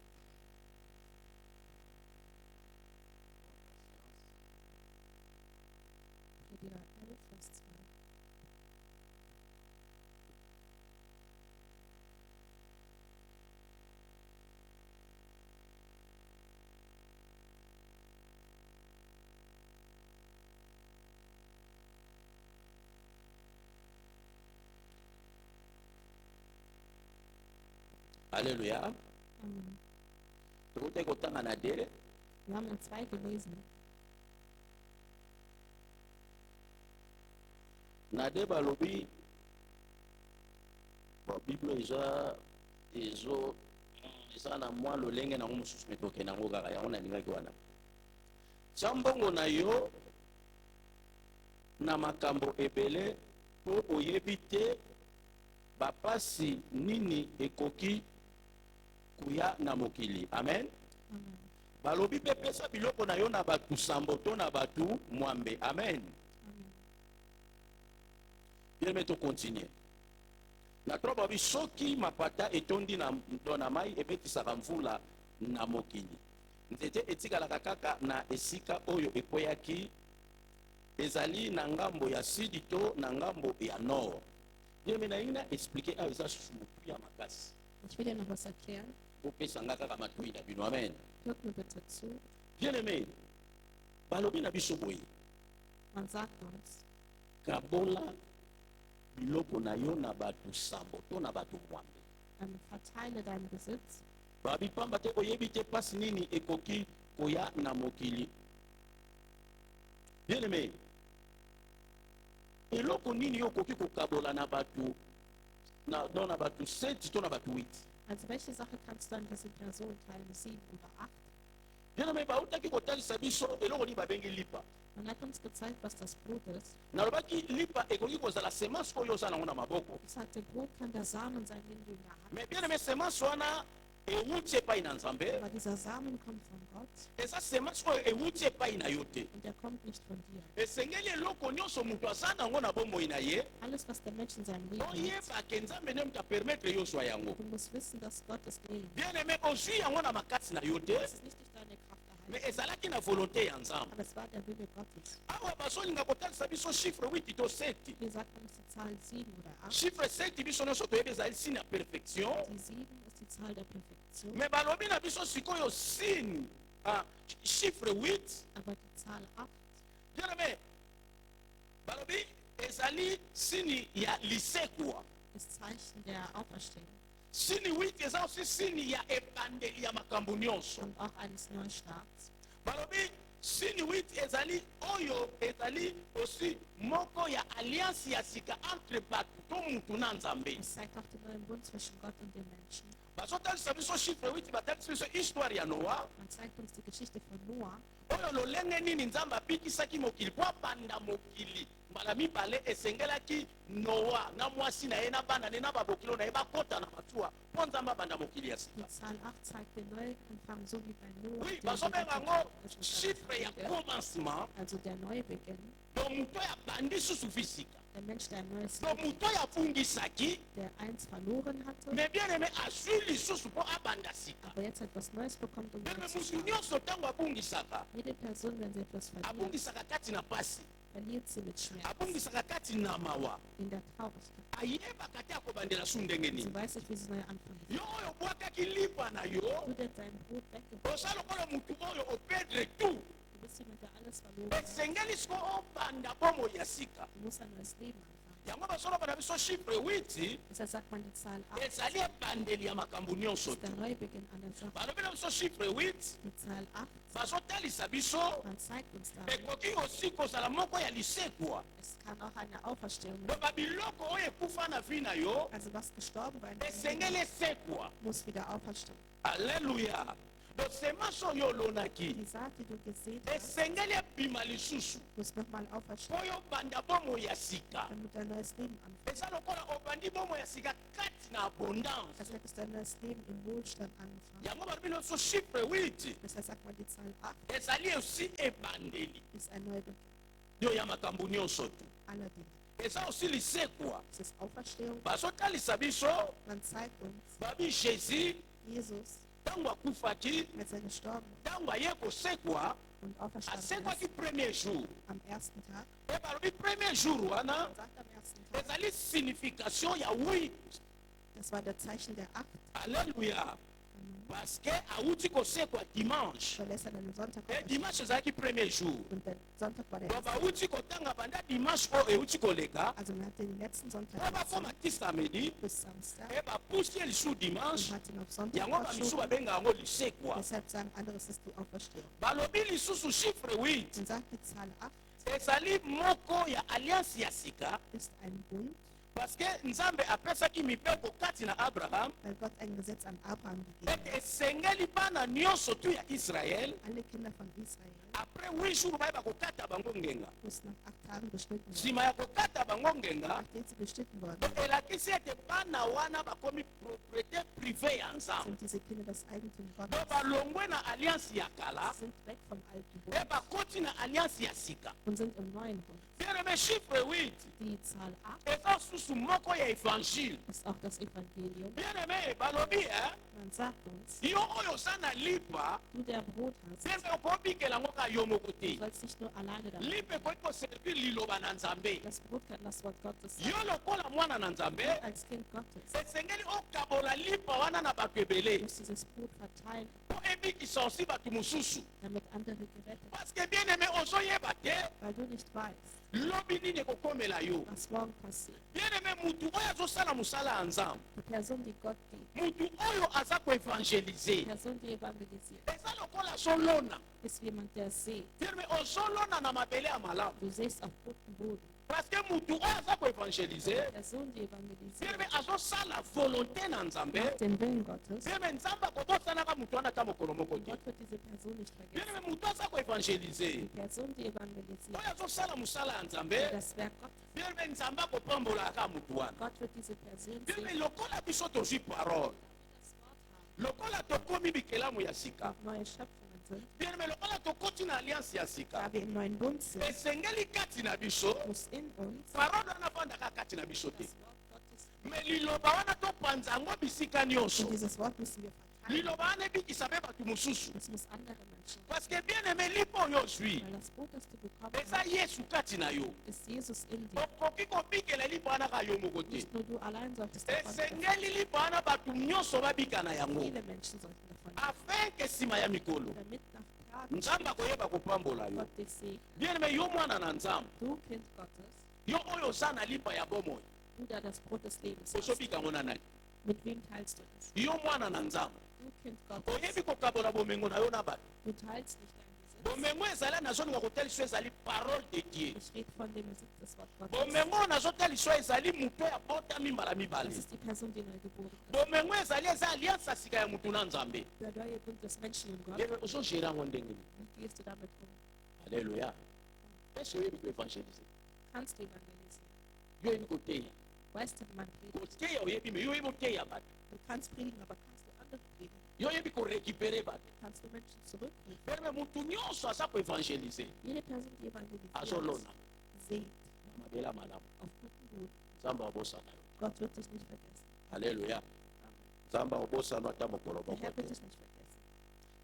Prediger 11, Vers 2. alleluya Amen. tokotaki kotanga na dele Wir haben in 2 gelesen. na de balobi bible eza na mwa lolenge nango mosusu me tokende yango kaka yango nalingaki wana tia mbongo na yo na makambo ebele mpo oyebi te bapasi nini ekoki kuya na mokili amen Amen. balobi mpe pesa biloko na yo na bato sambo to na bato mwambe amen Amen. bien to continue na tro babi soki mapata etondi na mai ebetisaka mvula na mokili nzete etikalaka kaka na esika oyo ekweyaki ezali na ngambo ya sidi to na ngambo ya nord bien me nalingi na explike ayo eza susu motu ya makasi Ich will dir noch was erklären. opesanga kaka matui na bino amen Hört mir bitte zu. bien aime balobi na biso boye Man sagt uns, kabola biloko na yo na bato sambo to na bato mwambe verteile deinen Besitz, babi pamba te oyebi te mpasi nini ekoki koya na mokili bien aime eloko nini yo okoki kokabola na bato na bato 7 to na bato 8 also welche Sache kannst du an diese Person teilen, 7 oder 8? bien aime bautaki kotalisa biso eloko nini babengi lipa Man hat uns gezeigt, was das Brot ist. nalobaki lipa ekoki kozala semence oyo oza nango na maboko Es sagte, Brot kann der Samen sein, den du in der Hand mais bien aime semence wana ewuti epai na nzambe aber dieser Samen kommt von Gott eza semence oyo ewuti epai na yo te und der kommt nicht von dir. esengeli eloko nyonso moto aza nango na bomoi na ye Alles, was der Mensch in seinem Leben hat, oyeba ke nzambe nde moto apermettre yo ozwa yango du musst wissen, dass Gott es will. bien aime ozwi yango na makasi na yo te Es ist nicht durch deine Kraft me erhalten, ezalaki na volonté ya nzambe aber es war der Wille Gottes. awa bazolinga kotalisa biso chiffre 8 to 7 Hier sagt man, es ist die Zahl 7 oder 8. chiffre 7 biso nyonso toyebi ezali sine ya perfection Die 7 ist die Zahl der Perfektion, me balobi na biso sikoyo sine chiffre 8 aber die Zahl 8 bien aime balobi ezali sini ya lisekwa ist Zeichen der Auferstehung sini 8 eza osi sini ya ebandeli ya makambo nyonso und auch eines Neustarts. balobi sini 8 ezali oyo ezali osi moko ya alliance ya sika entre bato to mutu na nzambe Es zeigt auch den neuen Bund zwischen Gott und den Menschen. bazotalisa biso chiffre 8 batalisa biso histoire ya noa Man zeigt uns die Geschichte von Noah, oyo lolenge nini nzambe abikisaki mokili po abanda mokili mbala mibale esengelaki noa na mwasi na ye na bana ne na babokilo na ye bakota na matuwa mpo nzambe abanda mokili ya sika die Zahl 8 zeigt den Neuanfang, so wie bei Noah. oui der bazobenga gerettet yango wurde. chiffre ya commencement Also der Neubeginn, to moto oyo abandi susu fisika der Mensch, der ein neues to Leben, moto oyo afungisaki der eins verloren hatte, me bien aime azwi lisusu mpo abanda sika aber jetzt etwas Neues bekommt, um bien neu aime zu motu starten. nyonso ntango abungisaka Jede Person, wenn sie etwas verliert, abungisaka kati na pasi verliert sie mit Schmerz, abungisaka kati na mawa in der Traurigkeit. ayebaka te akobandela su ndenge nini Sie weiß nicht, wie sie neu anfangen yo oyo obwakaki lipa na yo soll. Du, der dein Brot weggeworfen oza lokola motu oyo operdre tout du bist jemand, der alles verloren hat. esengeli siko obanda bomoi ya sika Du musst ein neues Leben anfangen. yango bazoloba na biso chiffre 8 Deshalb sagt man die Zahl 8 ezali ebandeli ya makambo nyonso ist der Neubeginn an der Sache. balobi na biso chiffre 8 Die Zahl 8, bazotalisa biso man zeigt uns damit, ekoki osi kozala moko ya lisekwa es kann auch eine Auferstehung sein. loba biloko oyo ekufa na vi na yo Also was gestorben war in deinem esengeli Leben, esekwa muss wieder auferstehen. alleluya donc semence oyo olonaki Die Saat, die du gesehen hast, esengeli ebima lisusu muss nochmal mpo auferstehen, oyo obanda bomoi ya sika damit du ein neues Leben anfängst. eza lokola obandi bomoi ya sika kati na abondance Als hättest du ein neues Leben im Wohlstand angefangen. yango balobi na biso chiffre 8 Deshalb sagt man, die Zahl 8 ezali osi ebandeli ist ein Neubeginn yo ya makambo nyonso tu aller Dinge. eza osi lisekwa Es ist Auferstehung. bazotalisa biso Man zeigt uns, babi jésus Jesus, ntango akufaki als er gestorben ntango aye kosekwa und auferstanden asekwaki ist, premier jour am ersten Tag, e balobi premier jour wana man sagt am ersten Tag, ezali signification ya 8 das war der Zeichen der 8, alleluya parce que awuti kosekwa dimanche weil er ist an einem Sonntag e auferstanden. dimanche ezalaki premier jour Und der Sonntag war der donc erste. bawuti kotanga banda dimanche oyo euti koleka Also man hat den letzten Sonntag po bakoma ti samedi bis Samstag e bapusi ye lisu und dimanche hat ihn auf Sonntag yango bamisu verschoben. babenga yango lisekwa Deshalb sagen andere, es ist die Auferstehung. balobi lisusu chiffre 8 Man sagt, die Zahl 8 ezali moko ya alliance ya sika ist ein Bund, parce que nzambe apesaki mibeko kati na abraham weil Gott ein Gesetz an Abraham gegeben ete hat. esengeli bana nyonso tu ya israel Alle Kinder von Israel après 8 jours bayeba kokata bango ngenga mussten nach 8 Tagen beschnitten werden. nsima ya kokata bango ngenga Nachdem sie beschnitten worden elakisi ete bana wana bakomi propriété privé ya nzambe sind diese Kinder das Eigentum to Gottes, balongwe na alliance ya kala sind weg vom alten e Bund bakoti na alliance ya sika und sind im neuen Bund. bien-aimé chiffre 8 Die Zahl 8 eza susu moko ya évangile ist auch das Evangelium. bien-aimé balobi Man sagt uns, yo oyo oza na lipa du der Brot hast, bien okobikela ngo ka yo moko te du sollst nicht nur alleine damit. lipa ekoki koservir liloba na nzambe Das Brot kann das Wort Gottes yo sein. lokola mwana na nzambe Als Kind Gottes esengeli okabola lipa wana na bato ebele muss dieses Brot verteilen, mpo ebikisa osi bato mosusu damit andere gerettet parce que bien aimé ozoyeba te werden, weil du nicht weißt, lobi nini ekokomela yo was morgen passiert. bien aimé mutu oyo azosala mosala ya nzambe Die Person, die Gott liebt, mutu oyo aza koevangelize die Person, die evangelisiert, eza lokola azolona ist jemand, der sieht. bien aimé ozolona na mabele ya malamu Du siehst auf guten Boden. parce que mutu oyo aza koevangelize Die Person, die bien evangelisiert, aimé azosala volonté na nzambe macht den Willen Gottes. bien aimé nzambe akobosanaka mutu wana ata mokolo moko te Gott wird diese Person nicht bien vergessen. aimé mutu aza koevangelize Die Person, die evangelisiert, oyo azosala mosala ya nzambe das Werk Gottes. bien aimé nzambe akopambolaka mutu wana Gott wird diese Person bien aimé sehen. lokola biso tozwi parole Das Wort haben. lokola tokomi bikelamu ya sika und neue Schöpfungen sind, bien-aimé lokola tokoti na alliance ya sika da wir im neuen Bund sind, esengeli kati na biso muss in uns parole wana vandaka kati na biso te das Wort Gottes. me liloba wana topanza yango bisika nyonso Und dieses Wort müssen wir verteilen. liloba wana ebikisa mpe bato mosusu Es muss andere Menschen. parce que bien-aimé lipo oyo ozwi Weil das Brot, das du bekommen eza hast, yesu kati na yo ist Jesus in dir. okoki kobikela lipo wana ka yo moko te Nicht nur du allein solltest davon bekommen. esengeli lipo wana bato nyonso babika na yango Viele Menschen sollten davon afin ke nsima ya mikolo damit nach Tagen nzambe akoyeba kopambola yo Gott dich segnet. bien-aimé yo mwana na nzambe Du Kind Gottes, yo oyo oza na lipa ya bomoi du der das Brot des Lebens hast, ozobika ngo na nani mit wem teilst du es? yo mwana na nzambe Du Kind Gottes, oyebi kokabola bomengo na yo na bato du teilst nicht dein Besitz. bomengo ezali nazolinga kotalisa ezali parole de dieu Ich rede von dem Besitz des Wort Gottes. bomengo oyo nazotalisa ezali moto abotami mbala mibale Das ist die Person, die neu geboren ist. bomengo ezali eza alliance ya sika ya motu na nzambe Der neue Bund des Menschen und Gott. Bien, ozogere yango ndenge nini Wie gehst du damit um? alleluya ese oyebi koevangelize Kannst du evangelisieren? yo oyebi koteya Weißt du, wie man predigt? koteya oyebi me yo oyebi oteya bato Du kannst predigen, aber kannst du andere predigen? yo oyebi korekipere bato Kannst du Menschen zurückrufen? perme motu nyonso aza koevangelize Jede Person, die evangelisiert, azolona seht na mabela malamu auf guten Boden. nzambe abosana yo Gott wird dich nicht vergessen. alleluya Amen. nzambe abosana ata mokolo Der moko Herr wird te dich nicht vergessen.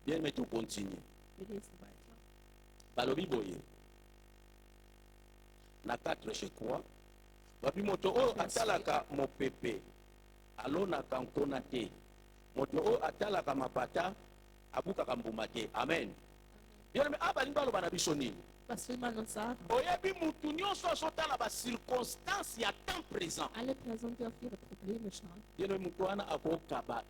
bien me tokontinue Wir lesen weiter. balobi boye na 4 je crois babi moto oyo atalaka mopepe alonaka nkona te moto oyo atalaka mapata abukaka mbuma te amen bien a balingi baloba na biso nini Was will man uns sagen? oyebi mutu nyonso azotala bacirconstance ya temps présent Alle Personen, die auf ihre Probleme schauen, bien mutu wana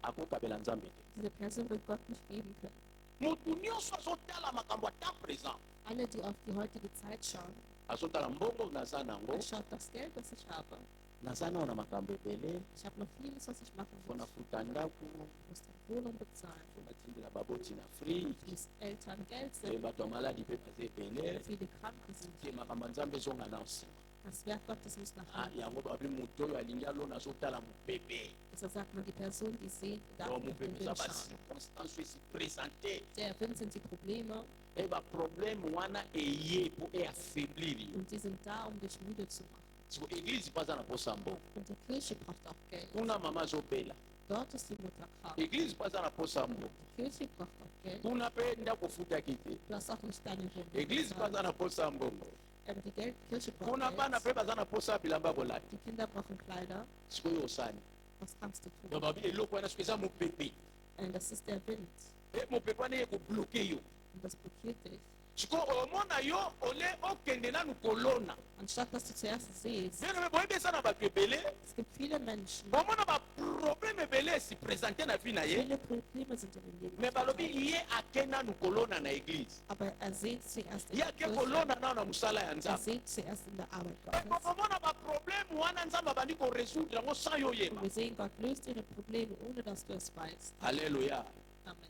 akokabela nzambe te diese Person wird Gott nicht geben können. mutu nyonso azotala makambo ya temps présent Alle, die auf die heutige Zeit schauen, azotala mbongo naza nango er schaut das Geld, das ich habe. naza nao na makambo ebele Ich habe noch vieles, was ich machen mpona muss. futa ndako Ich muss die Wohnung bezahlen. batindela baboti na free Ich muss Eltern Geld e senden. bato ya maladi mpe baza ebele Viele Kranke sind. te makambo ya nzambe ezonga na nsima Das Werk Gottes muss nach vorne. yango babi moto oyo alingi alona azotala mopepe So sagt man, die Person, die sieht, darf to auf den mopepe Wind eza schauen. bacirconstance oyo esi présente Der Wind sind die Probleme e baproblème wana eye mpo eaffaiblir yo und die sind da, um dich müde zu machen. siko église mpo aza na posa mbongo Und die Kirche braucht auch Geld. kuna mama azobela Dort ist die Mutter krank. église mpo aza na posa mbongo Die Kirche braucht auch Geld. kuna mpe ndako ofutaki te Du hast auch nicht deine Wohnung église mpo bezahlt. aza na posa mbongo Aber die Kirche braucht kuna bana Geld. mpe baza na posa ya bilamba ya kolata Die Kinder brauchen Kleider. sikoyo osani Was kannst du tun? bababi eloko wana siko eza mopepe Und das ist der Wind. e mopepe wana ye kobloke yo Und das blockiert dich. siko omona yo ole okende nanu kolona Anstatt dass du zuerst siehst, bino boyebi eza na bato ebele es gibt viele Menschen, omona baproblème ebele esi présente na vi na ye viele Probleme sind in dem Leben. me balobi ye ake nanu kolona na église Aber er sieht zuerst in ye der ake Kirche. kolona nano na mosala ya Er nzambe sieht zuerst in der Arbeit Gottes. omona baproblème wana nzambe abandi koresoudre yango sans yo Und oyeba wir sehen, Gott löst ihre Probleme, ohne dass du es weißt. alleluya Amen.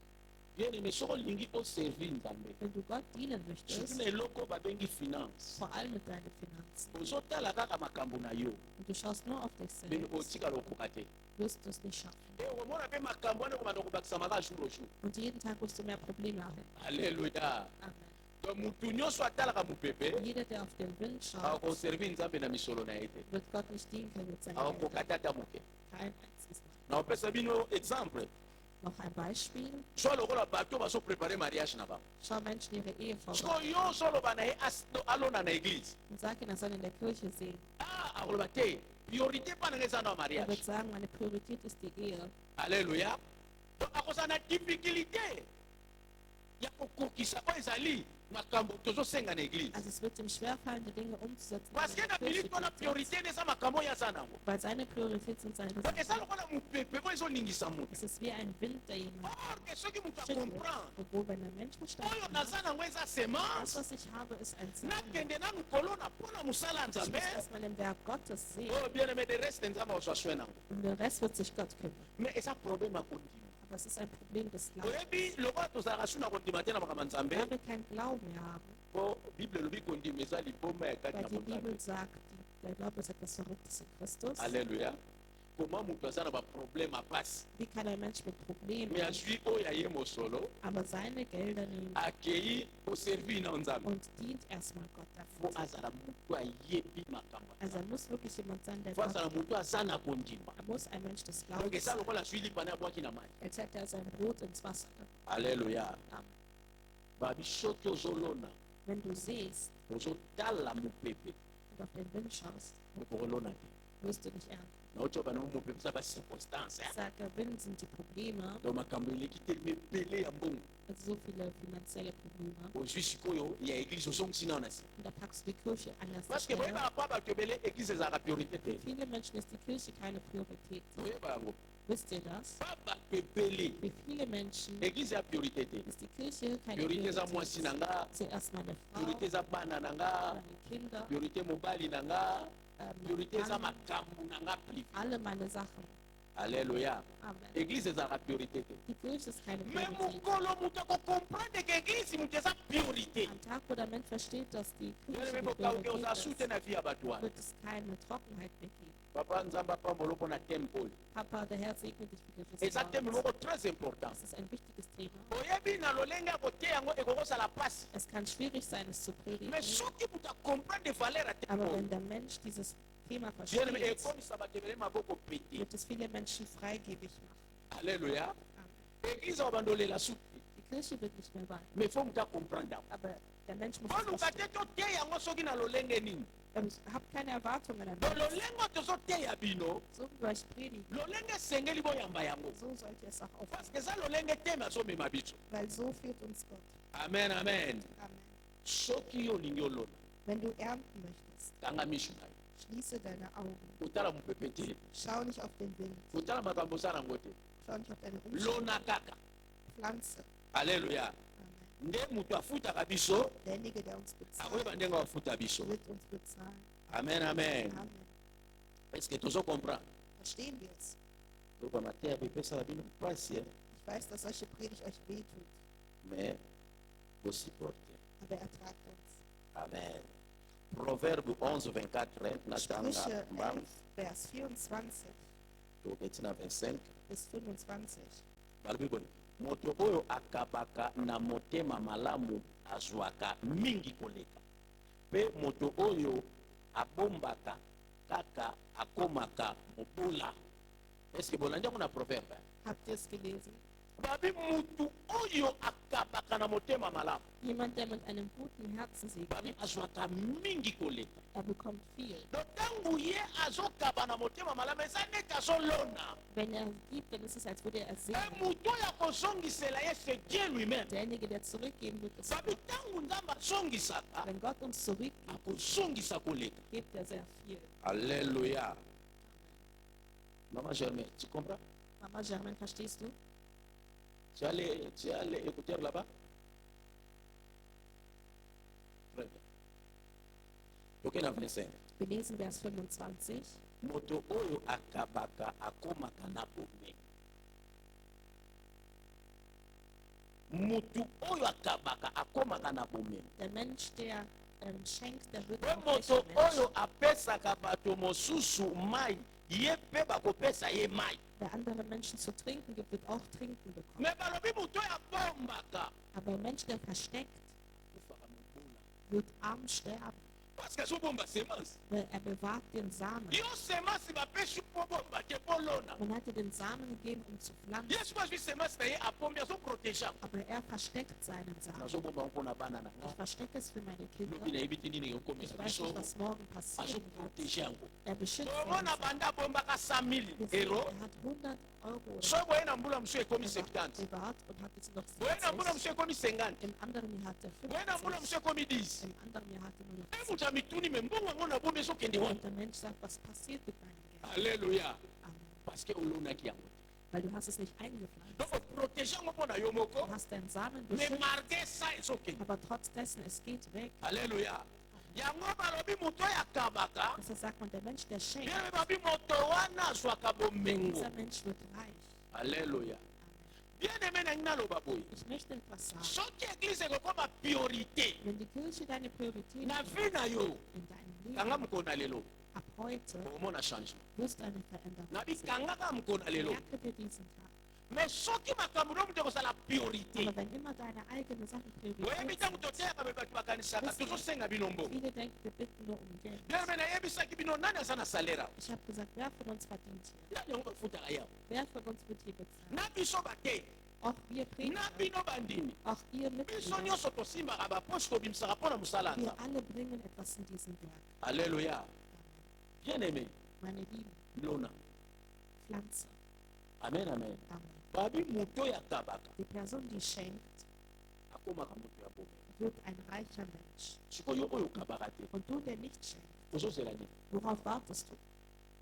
bien aimé soko olingi oservir nzambe Wenn du Gott dienen surtout möchtest, na eloko babengi finance vor allem mit deinen Finanzen, ozotala kaka makambo na yo und du schaust nur auf dich bino selbst, otikala okoka te wirst du es nicht schaffen. omona mpe makambo wana ekobanda kobakisamaka jour au jour Und jeden Tag wirst du mehr Probleme haben. alleluya Amen. to mutu nyonso atalaka mopepe Jeder, der auf den Wind schaut, akoservir nzambe na misolo na ye te wird Gott nicht dienen können mit seinen akokoka Geldern. te ata moke Kein einziges Mal. na opesa bino exemple Noch ein Beispiel. so lokola bato bazoprépare mariage na bango Schau Menschen ihre Ehe siko vorbei yo ozoloba na ye alona na église und sag ihnen, er soll in der Kirche sehen. akoloba te priorité mpa nanga eza na Er mariage wird sagen, meine Priorität ist die Ehe. alleluya to akozala na difficulté ya kokokisa oyo ezali makambo tozosenga na église Also es wird ihm schwerfallen, die Dinge umzusetzen, die parce er que in na der Kirche biliki wana tut. priorité nde eza makambo oyo aza nango Weil seine Priorität sind seine donc eza Sachen. lokola mopepe oyo ezolingisa moto Es ist wie ein Wind, der jemanden or ke soki moto schüttelt. acomprendre Obwohl, wenn der Mensch oyo verstanden naza hat, nango eza das, semence was ich habe, ist ein Samen. nakende nanu kolona mpona mosala ya Ich nzambe muss erstmal im Werk Gottes sehen. oyo bien aimé de reste nzambe azwaswe nango Und der Rest wird sich Gott kümmern. mais eza problème ya kondima Aber es ist ein Problem des Glaubens. oyebi lokola tozalaka su na kondima te na makambo ya nzambe Wenn wir keinen Glauben mehr haben, po bible elobi kondima eza liboma ya kati weil na die nzambe Bibel sagt, der Glaube ist etwas Verrücktes in Christus. alleluya koma moto aza na baproblème apasi Wie kann ein Mensch mit Problemen, me azwi oyo aye mosolo aber seine Gelder nehmen akei koservir na nzambe und dient erstmal Gott fo dafür? azala moto ayebi makambo Also er muss wirklich jemand sein, der fo Gott, azala moto aza na kondima er muss ein Mensch des donc Glaubens eza sein, lokola azwi lipana abwaki na mai als hätte er sein Brot ins Wasser gebracht. alleluya Amen. babi soki ozolona Wenn du siehst ozotala mopepe und auf den Wind schaust, okolona te wirst du nicht ernten. nauti bana mopepe eza bacirconstance Ich sage, der Wind sind die Probleme, donc makambo eleki te mebele ya mbongo also so viele finanzielle Probleme. ozwi sikoyo ya eglise ozongisi nao na se Und da packst du die Kirche an erster parceke Stelle. boyebaka mpo bato ebele eglise ezalaka priorité te Für viele Menschen ist die Kirche keine Priorität. boyeba yango Wisst ihr das? mpa bato ebele Für viele Menschen eglise ya priorité te ist die Kirche keine priorité eza mwasi na nga Zuerst meine Frau, priorité eza bana na nga meine Kinder, priorité mobali na nga priorité eza Mann, makambo na nga privé alle meine Sachen. alleluya Amen. eglise ezalaka priorité te Die Kirche ist keine me Priorität. mokolo moto akokomprendre ke eglise moto eza priorité Am Tag, wo der Mensch versteht, dass die Kirche yeleme die bokauke oza Priorität su te ist, na vie ya bato wana wird es keine Trockenheit mehr geben. papa nzambe apambolo mpo na temple Papa, der Herr segne dich für dieses eza teme Wort. moko très important Das ist ein wichtiges Thema. oyebi na lolenge ya koteya yango ekokosala pasi Es kann schwierig sein, es zu predigen, mais soki moto akomprendre valeur ya aber temple wenn der Mensch dieses Thema yeleme versteht, ekomisa bato ebele maboko pete wird es viele Menschen freigebig machen. alleluya Amen. eglise obandolela su Die Kirche wird nicht mehr weinen, mais fo moto akomprendre yango aber der Mensch muss es oluka te verstehen. toteya yango soki na lolenge nini Habt keine Erwartungen an do mich. lolenge tozoteya bino So wie euch predigen, lolenge esengeli boyamba yango so sollt ihr es auch aufnehmen, parceke eza lolenge teme azomema biso weil so führt uns Gott. amen amen Amen. soki yo olingi olona Wenn du ernten möchtest, tanga miso na yo schließe deine Augen. kotala mopepe te Schau nicht auf den Wind. kotala makambo osala yango te Schau nicht auf deine Umstände. lona kaka Pflanze. alleluya Amen. nde moto afutaka biso Derjenige, der uns bezahlt, akoyeba ndenge afuta biso wird uns bezahlen. amen amen Amen. estce tozokomprendre Verstehen wir es? loba mateya bepesaka bino mpasi Ich weiß, dass solche Predigt euch wehtut, mais bosiporte aber ertragt uns. amen proverbe 11:24 natanga Sprüche mbam 11, Vers 24 toketi na 25 bis 25. balobi boye moto oyo akabaka na motema malamu azwaka mingi koleka mpe moto oyo abombaka kaka akomaka mobola eske bolandi yango na proverbe Habt ihr es gelesen? babi mutu oyo akabaka na motema malamu Jemand, der mit einem guten Herzen babi segnet, azwaka mingi koleka er bekommt viel. do ntango ye azokaba na motema malamu eza neti azolona Wenn er gibt, dann ist es, als würde er e segnen. mutu oyo akozongisela ye c'est dieu lui-même Derjenige, der zurückgeben wird, ist babi Gott. ntango nzambe azongisaka Wenn Gott uns zurückgibt, akozongisa koleka gibt er sehr viel. alléluia maman germain tu comprends Mama Germain, verstehst du? tu as les écouteurs là-bas très bien ok na 25 Wir lesen Vers 25. moto oyo akabaka akomaka na bomengo mutu oyo akabaka akomaka na bomengo Der Mensch, der schenkt, der wird mpe ein moto reicher Mensch. oyo apesaka bato mosusu mai ye mpe bakopesa ye mai Wer andere Menschen zu trinken gibt, wird auch trinken bekommen. me balobi moto oyo abombaka Aber ein Mensch, der versteckt, kofaka mobola wird arm sterben, parceke azobomba semence weil er bewahrt den Samen. yo semence bapesi mpo bomba te bolona Man hatte den Samen gegeben, um zu pflanzen, yesu azwi semence na ye apombi azoprotege yango aber er versteckt seinen Samen. nazobomba mpo na bana na Ich nga verstecke es für meine Kinder. lobi nayebi te nini ekokomisa Ich weiß biso nicht, was morgen passieren wird. azoprotege yango Er beschützt omona seinen Samen. banda abombaka 100 000 Wir sehen, euro er hat 100 Euro so boye na mbula mosusu ekomi 70 privat und hat jetzt noch boye na mbula 60. mosusu ekomi 50 Im anderen Jahr hat er boye na mbula 50. mosusu ekomi 10 Im anderen Jahr hat er nur noch e 10. moto ya mituni me mbongo yango na bombi ezokende wana Und der Mensch sagt, was passiert mit meinem Geld? alleluya Amen. parceke olonaki yango Weil du hast es nicht eingepflanzt. donc oprotege yango mpo na yo moko Du hast deinen Samen me beschützt, marke sa ezokende aber trotz dessen, es geht weg. alleluya yango balobi moto oyo akabaka Deshalb sagt man, der Mensch, der schenkt, bien babi moto wana azwaka bomengo dieser Mensch wird reich. alleluya Amen. bien aime nangi naloba boye Ich möchte etwas sagen. soki eglize ekokoma priorité Wenn die Kirche deine Priorität na ist vi na yo in deinem kanga Leben, mokolo na lelo Ab heute okomona changement wirst du eine Veränderung na sehen. bikangaka mokolo na lelo Merke dir diesen Tag. mais soki makambo no moto ekozala priorité Aber wenn immer deine eigene Sachen oyebi Priorität ntango sind, toteyaka me bato bakanisaka tozosenga bino mbongo viele denken, wir bitten nur um Geld. bien me nayebisaki bino nani aza na salaire awa Ich habe gesagt, wer von uns verdient hier? nani yango bafutaka yawa Wer von uns wird hier bezahlt? na biso bateyi Auch wir na Prediger, bino bandimi auch ihr biso Mitglieder, nyonso tosimbaka baposhe tobimisaka mpo na mosala ya wir nzambe alle bringen etwas in diesen Werk. alleluya bien aimé Meine Lieben, lona Pflanze. amen amen Amen. babi moto oyo akabaka Die Person, die schenkt, akomaka moto ya bomo wird ein reicher Mensch. sikoyo oyo okabaka te Und du, der nicht schenkt, ozozela nini worauf wartest du?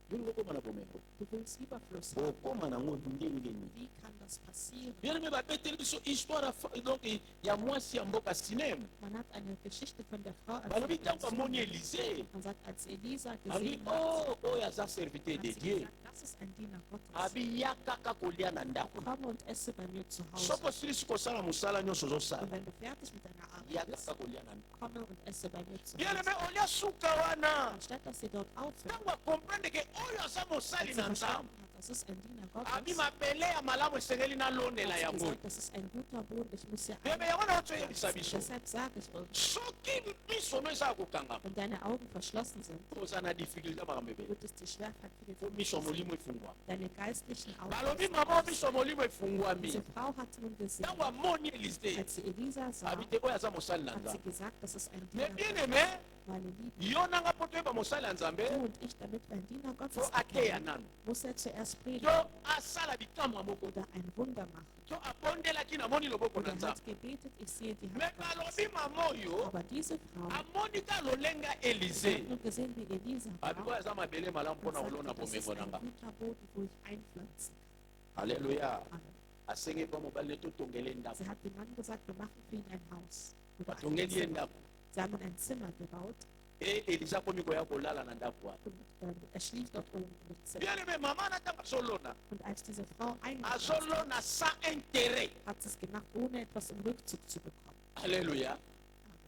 bino bokóma na bomengo Du willst Überfluss haben. bokóma nango ndenge nini Wie kann das passieren? bien aimé babeteli biso histoire donc ya mwasi ya mboka sinem Man hat eine Geschichte von der Frau balobi erzählt. ntango amoni élysée Man sagt, als Elisa alobi gesehen hat, oyo aza serviteur hat de sie dieu gesagt, das ist ein Diener Gottes. abi ya kaka kolia na ndako Komm und esse bei mir zu Hause. soko osilisi kosala mosala nyonso Und ozosala wenn du fertig mit deiner ya Arbeit bist, kaka kolia na ndako komme und esse bei mir zu bien Hause. aimé olia suka wana Anstatt dass sie dort aufhört, ntango akomprendre ke oyo aza mosali als sie na nzambe verstanden hat, das ist ein Diener abi Gottes, mabele ya malamu esengeli nalondela hat sie yango gesagt, das ist ein guter Boden, ich muss hier bebe yango na otoyebisa biso Deshalb sage ich euch, soki miso no eza ya kokangama wenn deine Augen verschlossen sind, oza na difficulté makambo ebele wird es dir schwerfallen, viele po Dinge miso zu sehen. molimo efungwama Deine geistlichen Augen. balobi mama miso molimo efungwami Diese Frau hat nun gesehen, ntango amoni élysée als sie Elisa sah, abi te oyo aza mosali na hat sie nzambe gesagt, das ist ein mais Diener bien Gottes. aimé Meine Lieben, yo nanga mpo toyeba mosali ya du nzambe und ich, damit wir ein Diener fo Gottes ateya erkennen, nano muss er zuerst predigen to asala bikamwa moko oder ein Wunder machen. to abondelaki namoni loboko na Und er nzambe hat gebetet, ich sehe die me Hand Gottes. balobi mama oyo Aber diese Frau amoni ka lolenga hat élysée nur gesehen, wie Elisa abi oyo war. aza mabele malamu mpo Und na kolona sagte, das ist bomengo na ein nga guter Boden, wo ich einpflanzen alleluya kann. asengi mpo mobali ne totongele ndako Sie hat dem Mann gesagt, wir machen für ihn ein Haus. Oder ein batongeli ye Zimmer. ndako Sie haben ein Zimmer gebaut e élysée akomi koya kolala na ndako wana und er schlief dort oben im Zimmer. bien aimé mama na ntango azolona Und als diese Frau eingepflanzt azolona sans intérêt hat sie es gemacht, ohne etwas im Rückzug zu bekommen. alleluya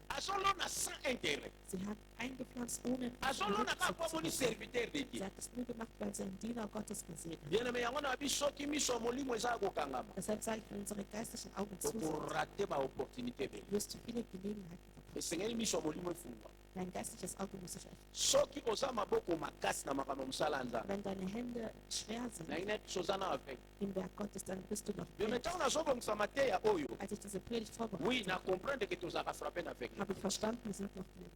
azolona sans intérêt Sie hat eingepflanzt, ohne etwas im azolona ka po Rückzug zu amoni bekommen. serviteur de dieu Sie hat es nur gemacht, weil sie einen Diener Gottes gesehen hat. bien aimé yango na babi soki miso ya molimo eza ya kokangama Deshalb sage ich, wenn unsere geistlichen Augen zu sind, okorate baopportunité ebele wirst du viele Gelegenheiten verpassen. esengeli miso ya molimo efungwa Dein geistliches Auge muss sich öffnen. soki oza maboko makasi na makambo ya mosala ya nzambe Wenn deine Hände schwer sind nangi neti so oza na avec im Werk Gottes, dann bist du noch bien aimé blind. ntango nazobongisa mateya oyo Als ich diese Predigt oui vorbereitet na habe, comprendre ke tozalaka frappe na avec habe ich verstanden, wir sind noch blind.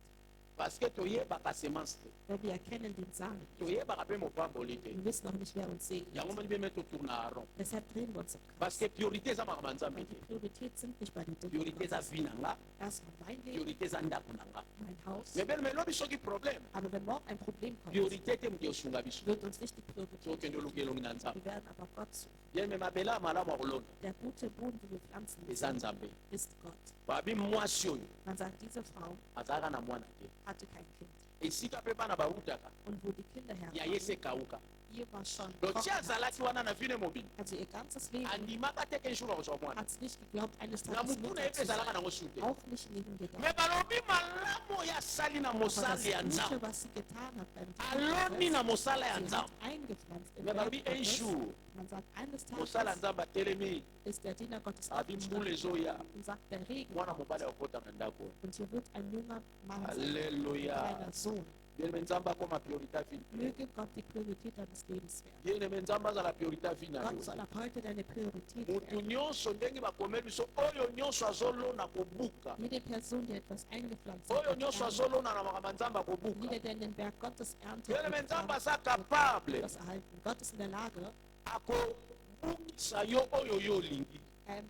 parce que toyebaka semence te Weil wir erkennen den Samen. toyebaka mpe mopamboli te Wir wissen noch nicht, wer uns segnet. yango moni mpe me totourna aron Deshalb drehen wir uns im parce Kreis. que priorité eza makambo ya nzambe Weil te die Priorität sind nicht bei den Dingen priorité eza Gottes. vi na nga Erstmal dein Leben, priorité eza ndako na nga mein Haus. mais bene melobi soki problème Aber wenn morgen ein Problem kommt, priorité te moto osunga biso wird uns nicht die Priorität tokende oluki elongi na nzambe Wir werden aber Gott suchen. bien me mabele ya malamu ya kolona Der gute Boden, den wir pflanzen eza müssen, nzambe ist Gott. babi mwasi oyo Man sagt, diese Frau azalaka na mwana te hatte kein Kind. esika mpe bana bawutaka Und wo die Kinder ya ye herkamen, se kauka hier war schon lotie Trockenheit. azalaki wana na vine mobili Also ihr ganzes Leben andimaka te ke jour akozwa mwana hat sie nicht geglaubt, eines na Tages motu na Mutter ye mpe zu ezalaka sein. nango su te Auch nicht in ihrem Gedanken. me balobi malamu oyo asali na Aber das mosali ya Gute, nzambe was sie getan hat beim aloni Dienst na mosala ya Gottes, sie hat nzambe eingepflanzt im me Werk balobi un Gottes. jour Man sagt, eines mosala ya Tages nzambe atelemi ist der Diener Gottes abi mbula aufgestanden ezoya und sagt, der Regen mwana mobali akokota na ndako und hier wird ein junger Mann sein, alleluya kleiner Sohn. bien nzambe akoma priorité avini Möge Gott die Priorität deines Lebens werden. bien nzambe azala priorité avini na Gott yo soll ab heute deine Priorität motu werden. nyonso ndenge bakomeli biso oyo nyonso azolona kobuka Jede Person, die etwas eingepflanzt oyo hat, nyonso wird azolona na makambo ya nzambe ernten. akobuka Jeder, der in den Werk Gottes erntet, bien wird nzambe ernten, aza capable das erhalten. Gott ist in der Lage, akobukisa yo oyo yo olingi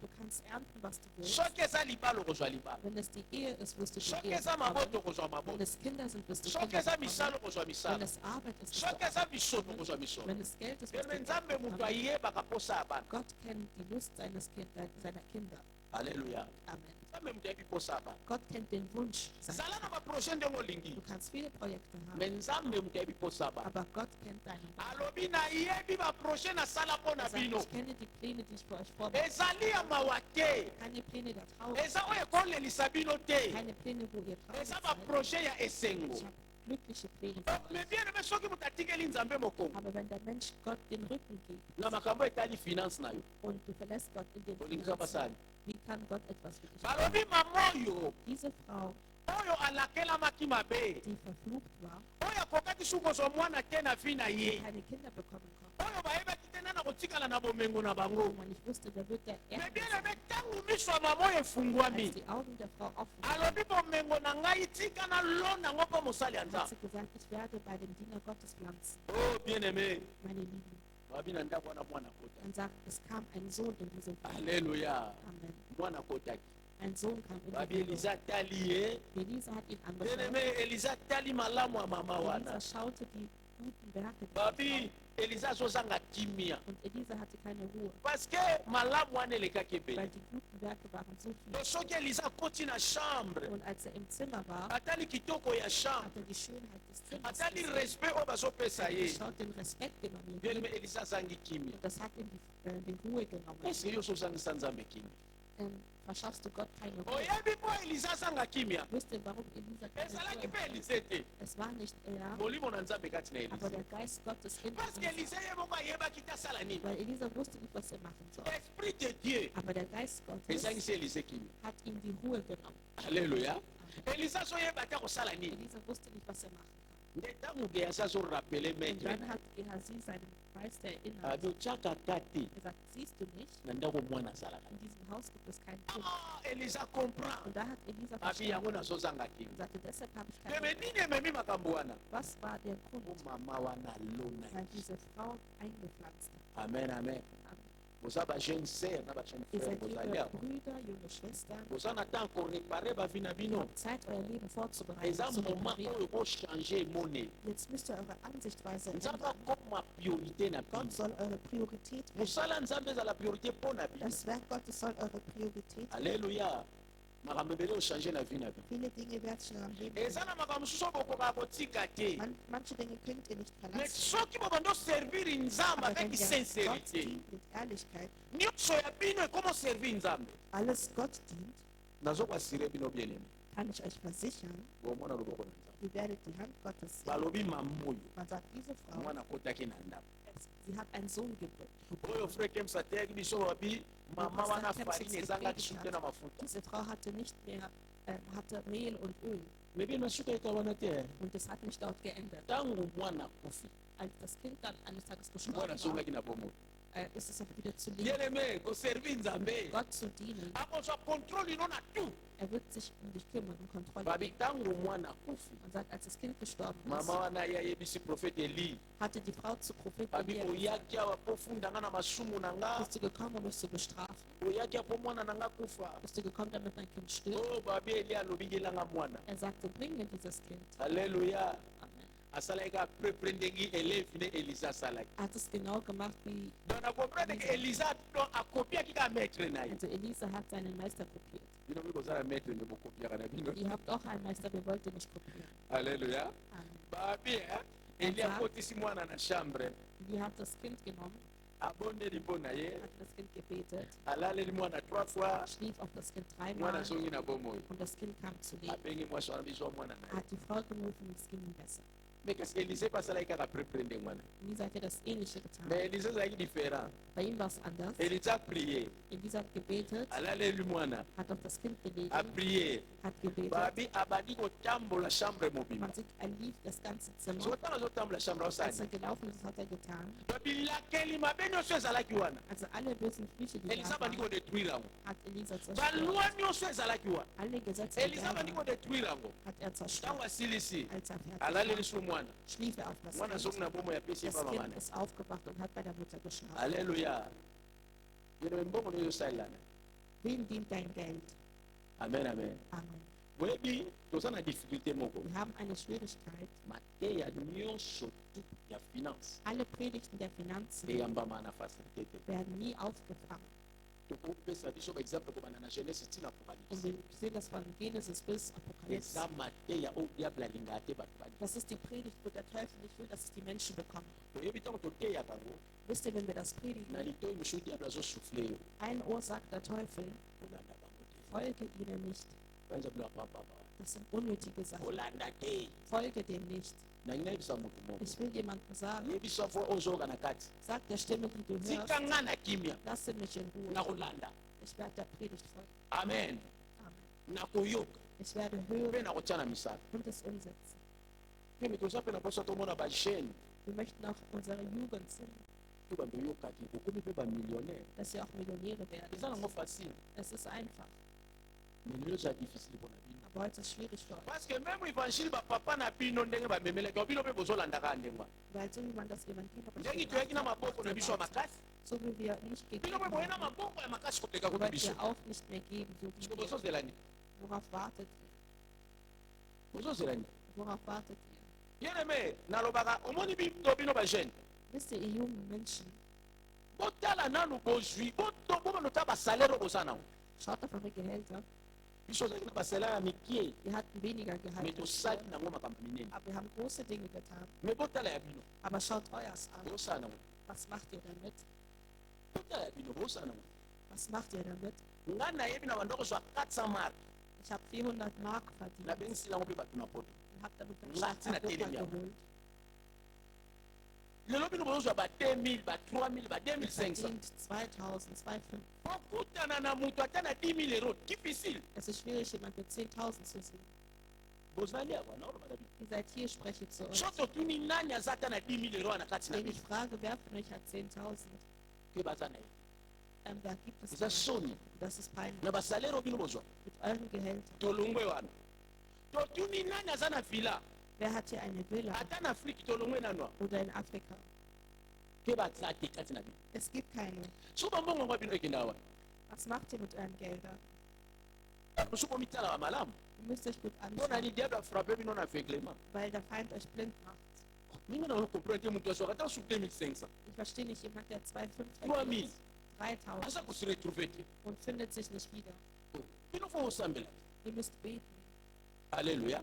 du kannst ernten, was du willst. soki eza libala okozwa libala Wenn es die Ehe ist, wirst du die soki Ehe eza bekommen. maboto okozwa Wenn maboto es Kinder sind, wirst du soki Kinder eza bekommen. misala okozwa Wenn misala es Arbeit ist, wirst soki du eza Arbeit misono bekommen. okozwa misono Wenn es Geld ist, wirst bien du nzambe Geld moto bekommen. ayebaka posa ya bana Gott kennt die Lust seiner Kinder. alleluya Amen. nzambe moto ayebi posa ya bana Gott kennt den Wunsch seiner zala na baprojet ndenge olingi Du kannst viele Projekte me haben, nzambe moto ayebi posa ya bana aber Gott kennt deinen Wunsch. alobi nayebi baprojet nasala mpo na Er sagt, bino ich kenne die Pläne, die ich für euch vorbereitet ezali ya mawa te habe. Keine Pläne der Trauer, eza oyo ekolelisa bino te keine Pläne, wo ihr traurig eza seid. baprojet ya esengo Ich habe glückliche Pläne Donc, für mais euch. bien aimé soki moto atikeli nzambe mokongo Aber wenn der Mensch Gott den Rücken gibt na makambo etali finance na yo und du verlässt Gott in den olingi Finanzen, basali wie kann Gott etwas für dich tun? balobi mama oyo Diese Frau, oyo alakelamaki mabe die verflucht war, oyo akokaki suki kozwa mwana te na vi na ye keine Kinder bekommen konnte, oyo bayebaki te nana kotikala na bomengo na bango wo man nicht wusste, wer wird der me Erbe bien sein. aimé ntango miso ya mama oyo Als efungwami die Augen der Frau offen alobi bomengo na ngai tika na londa ngo mpo mosali ya waren, hat nzambe sie gesagt, ich werde bei dem Diener Gottes pflanzen, oh bien aimé meine Lieben. babi na ndako wana mwana kota Dann sagt, es kam ein Sohn in diese Wohnung. alleluya Amen. mwana kotaki Ein Sohn kam in babi die Wohnung. eliza tali ye Elisa hat ihn bien angeschaut. aimé eliza tali malamu ya mama wana Elisa schaute die guten Werke dieser babi Frau. eliza azozanga kimia Und Elisa hatte keine Ruhe, parce que malamu wana elekaki weil ebele die guten Werke waren so to viel. soki eliza akoti na chambre Und als er im Zimmer war, atali kitoko ya hat chambre er die Schönheit des Zimmers atali gesehen. respect oyo bazopesa Er ye schaut den Respekt genommen. bien aimé eliza azangi kimia Und das hat ihm die Ruhe genommen. ese yo so ozangisa nzambe kimia Verschaffst du Gott keine Ruhe? oyebi mpo eliza azanga kimia Wisst ihr, warum Elisa keine ezalaki Ruhe mpe hatte? elize te Es war nicht er, molimo na nzambe kati na aber elize der Geist Gottes in parce que Elisa. elize ye moko ayebaki te asala nini Weil Elisa wusste nicht, was er machen soll. esprit de dieu Aber der Geist Gottes ezangisi elize kimia hat ihm die Ruhe genommen. alleluya eliza azoyeba te akosala nini Elisa wusste nicht, was er machen kann. nde ntango geasi azorapele Und maître dann hat Gehazi seinen Meister erinnert. abi otyaka ta te Er sagt, siehst du nicht, na ndako mwana azalaka in diesem Haus gibt es kein Kind. eliza comprend Und da hat Elisa abi yango verstanden nazozanga und kimia sagte, deshalb habe ich meme keine Ruhe. nini ememi makambo wana Was war der o Grund, mama wana alona weil diese Frau eingepflanzt hat? amen amen boza bajeune sere na bajeune Ihr frere seid bozali junge awa Brüder, junge Schwestern. boza na temps korepare bavi na Ihr bino habt Zeit, euer Leben vorzubereiten. eza zu moment reparieren. oyo bochange emone Jetzt müsst ihr eure Ansichtweise nzambe ändern. akoma priorité na bino Gott soll eure Priorität werden. mosala nzambe ezala priorité mpo na bino Das Werk Gottes soll eure Priorität werden. alleluya makambo ebele ochange na vi na bino Viele Dinge werdet ihr am Leben eza na makambo mosusu oyo bokokaka kotika te Manche Dinge könnt ihr nicht mais verlassen. soki bobanda oservir nzambe Aber wenn avec ihr Gott sincérité dient mit Ehrlichkeit, nyonso ya bino ekoma oservir nzambe alles Gott dient, nazokwasire bino bien aimé kann ich euch versichern, bomona loboko na nzambe ihr werdet die Hand Gottes sehen. balobi mama oyo Man sagt, diese Frau, mwana akotaki na ndako sie hat einen Sohn geboren. oyo frère kemsa ateyaki biso babi mama wana farine ezangaki su te na mafuta Diese Frau hatte nicht mehr, hatte Mehl und Öl. mebi masuka eka wana te Und das hat nicht dort geändert. ntango mwana akufi Als das Kind dann eines Tages gestorben mwana war, asongaki na bomoi ist es auch wieder zu leben, bien aimé koservi nzambe Gott zu dienen. akozwa kontrole ino na tout Er wird sich um dich kümmern und Kontrolle babi nehmen. ntango mwana akufi Man sagt, als das Kind gestorben ist, mama wana ye ayebisi profete eli hatte die Frau zu Prophet babi Elia gesagt, oyaki awa mpo ofunda nga na masumu na nga bist du gekommen, um mich zu bestrafen? oyaki mpo mwana na nga kufa Bist du gekommen, damit mein Kind stirbt? o babi eli alobigelanga mwana Er sagte, bring mir dieses Kind. alleluya Amen. asalaki aprepre ndenge eleve ne elisa asalaki Er hat es genau gemacht wie, donc nakomprendre ke elisa donc akopiaki kaka maître na ye also Elisa hat seinen Meister kopiert. bino mbi kozala maître nde bokopiaka na bino Ihr habt auch einen Meister, wir wollten nicht kopieren. alleluya Amen. babi eli akotisi mwana na chambre Die hat das Kind genommen, abondeli mpo na ye hat das Kind gebetet, alaleli mwana 3 fois schlief auf das Kind mwana dreimal azongi na bomoi und das Kind kam zu leben. abengi mwasi wana bizwa mwana na ye Hat die Frau gerufen, es ging ihm besser. mais kasi elise mpe asalaki kaka prepre nde mwana Elisa hat ja das Ähnliche getan. mais elise azalaki différent Bei ihm war es anders. elise aprie Elisa hat gebetet, alaleli mwana hat auf das Kind gelegen, aprie hat gebetet. babi abandi kotambola chambre mobimba Man sieht, er lief das ganze Zimmer. sotala azotambola chambre Als osali er gelaufen ist, hat er getan. babilakeli mabe nyonso ezalaki wana Also alle bösen Flüche, die elisa da abandi waren, kodetruire yango hat Elisa zerstört. balwa nyonso ezalaki wana Alle Gesetze elisa der abandi Welt kodetruire yango hat er ntango zerstört. asilisi Als er fertig alaleli war, so mwana schlief er auf das mwana azongi Kind. na bomoi apesi ye Das pa Kind mamana ist aufgewacht und hat bei der Mutter geschlafen. alleluya yeno mbongo no yosalelana Wem dient dein Geld? amen amen Amen. boyebi toza na difficulté moko Wir haben eine Schwierigkeit. mateya nyonso ya finance Alle Predigten der Finanzen eyambama na facilité te werden nie aufgefangen. tokopesa biso baexemple kobanda na genese ntina Und apocalypse wir sehen das von Genesis bis Apokalypse. eza mateya oyo diable alingaka te bato bali Das ist die Predigt, wo der Teufel nicht will, dass es die Menschen bekommen. toyebi ntango toteyaka yango Wisst ihr, wenn wir das na predigen, litoi mosusu diable azosufle yo ein Ohr sagt der Teufel, kolanda bango te folge ihnen nicht. banza biloko papa Das sind unnötige Sachen. kolanda te Folge dem nicht. nangi nayebisa moto moko Ich will jemandem sagen, yebisa fo ozoyoka na kati sag der Stimme, die du tika hörst, nga na kimia lasse mich in na Ruhe. kolanda Ich werde der Predigt folgen. amen Amen. na koyoka Ich werde mpe hören na kotya na misala und es umsetzen. mpe toza mpe na poso tomona bagene Wir möchten auch unsere Jugend sehen, mpe bando oyokaki okomi mpe bamillionnaire dass sie auch Millionäre eza nango werden. facile Es ist einfach, mais lelo eza difficile mpona bino aber heute ist es schwierig für euch. parce que même évangile bapapa na bino ndenge bamemelaki bino mpe bozolandaka ndengwa Weil so wie man das Evangelium ndenge toyaki na maboko na biso ya makasi so wie wir nicht bino mpe gegeben boye na haben, maboko ya makasi koleka so kuna wollt biso ihr auch nicht mehr geben, so wie wir. bozozela nini Worauf wartet ihr? bozozela nini Worauf wartet ihr? bien aimé nalobaka omoni bino bagene Wisst ihr, ihr jungen Menschen, botala nanu bozwi bomano ta basalaire oyo boza nango schaut auf eure Gehälter. biso ozalaki na basalaire ya mikie Wir hatten weniger mais Gehalt, tosali nango makambo minene aber wir haben große Dinge getan. mais botala ya bino Aber schaut euers an. bosala nango Was macht ihr damit? botala ya bino bosala nango Was macht ihr damit? ngai nayebi na bando kozwa 400 mark Ich habe 400 Mark verdient nabengisi nango mpe bato na poto und habe damit den Ngati na Stadtbuch Telegram. geholt. lelo bino bozozwa ba 2000 ba 3000 ba 2500 Verdient 2000, 2500. okutana na moto ata na 10 000 euro difficile Es ist schwierig, jemand mit 10.000 zu sehen. bozali awa naoloba na bino Ihr seid hier, spreche zu euch. so totuni nani aza ata na 10 000 euro na kati na Wenn ich bino frage, wer von euch hat 10.000, mpe baza na ye wer gibt es eza da? soni Das ist peinlich. na basalaire oyo bino bozwa Mit euren Gehältern. tolongwe wana totuni nani aza na villa Wer hat hier eine Villa ata na afrike tolongwe nanwa oder in Afrika? mpe baza te kati na bino Es gibt keine. so bambongo yango ya bino ekendaka wana Was macht ihr mit euren Geldern? mosu komitalaka malamu Ihr müsst euch gut mpo na anschauen, ni diable afrape bino na aveuglement weil der Feind euch blind macht. mingi na comprendre te moto azwaka ata su 2500 Ich verstehe nicht, jemand, der 2,5 3000 verdient, 3.000 aza koseretrouve te und findet sich nicht wieder. bino fo osambela Ihr müsst beten. alleluya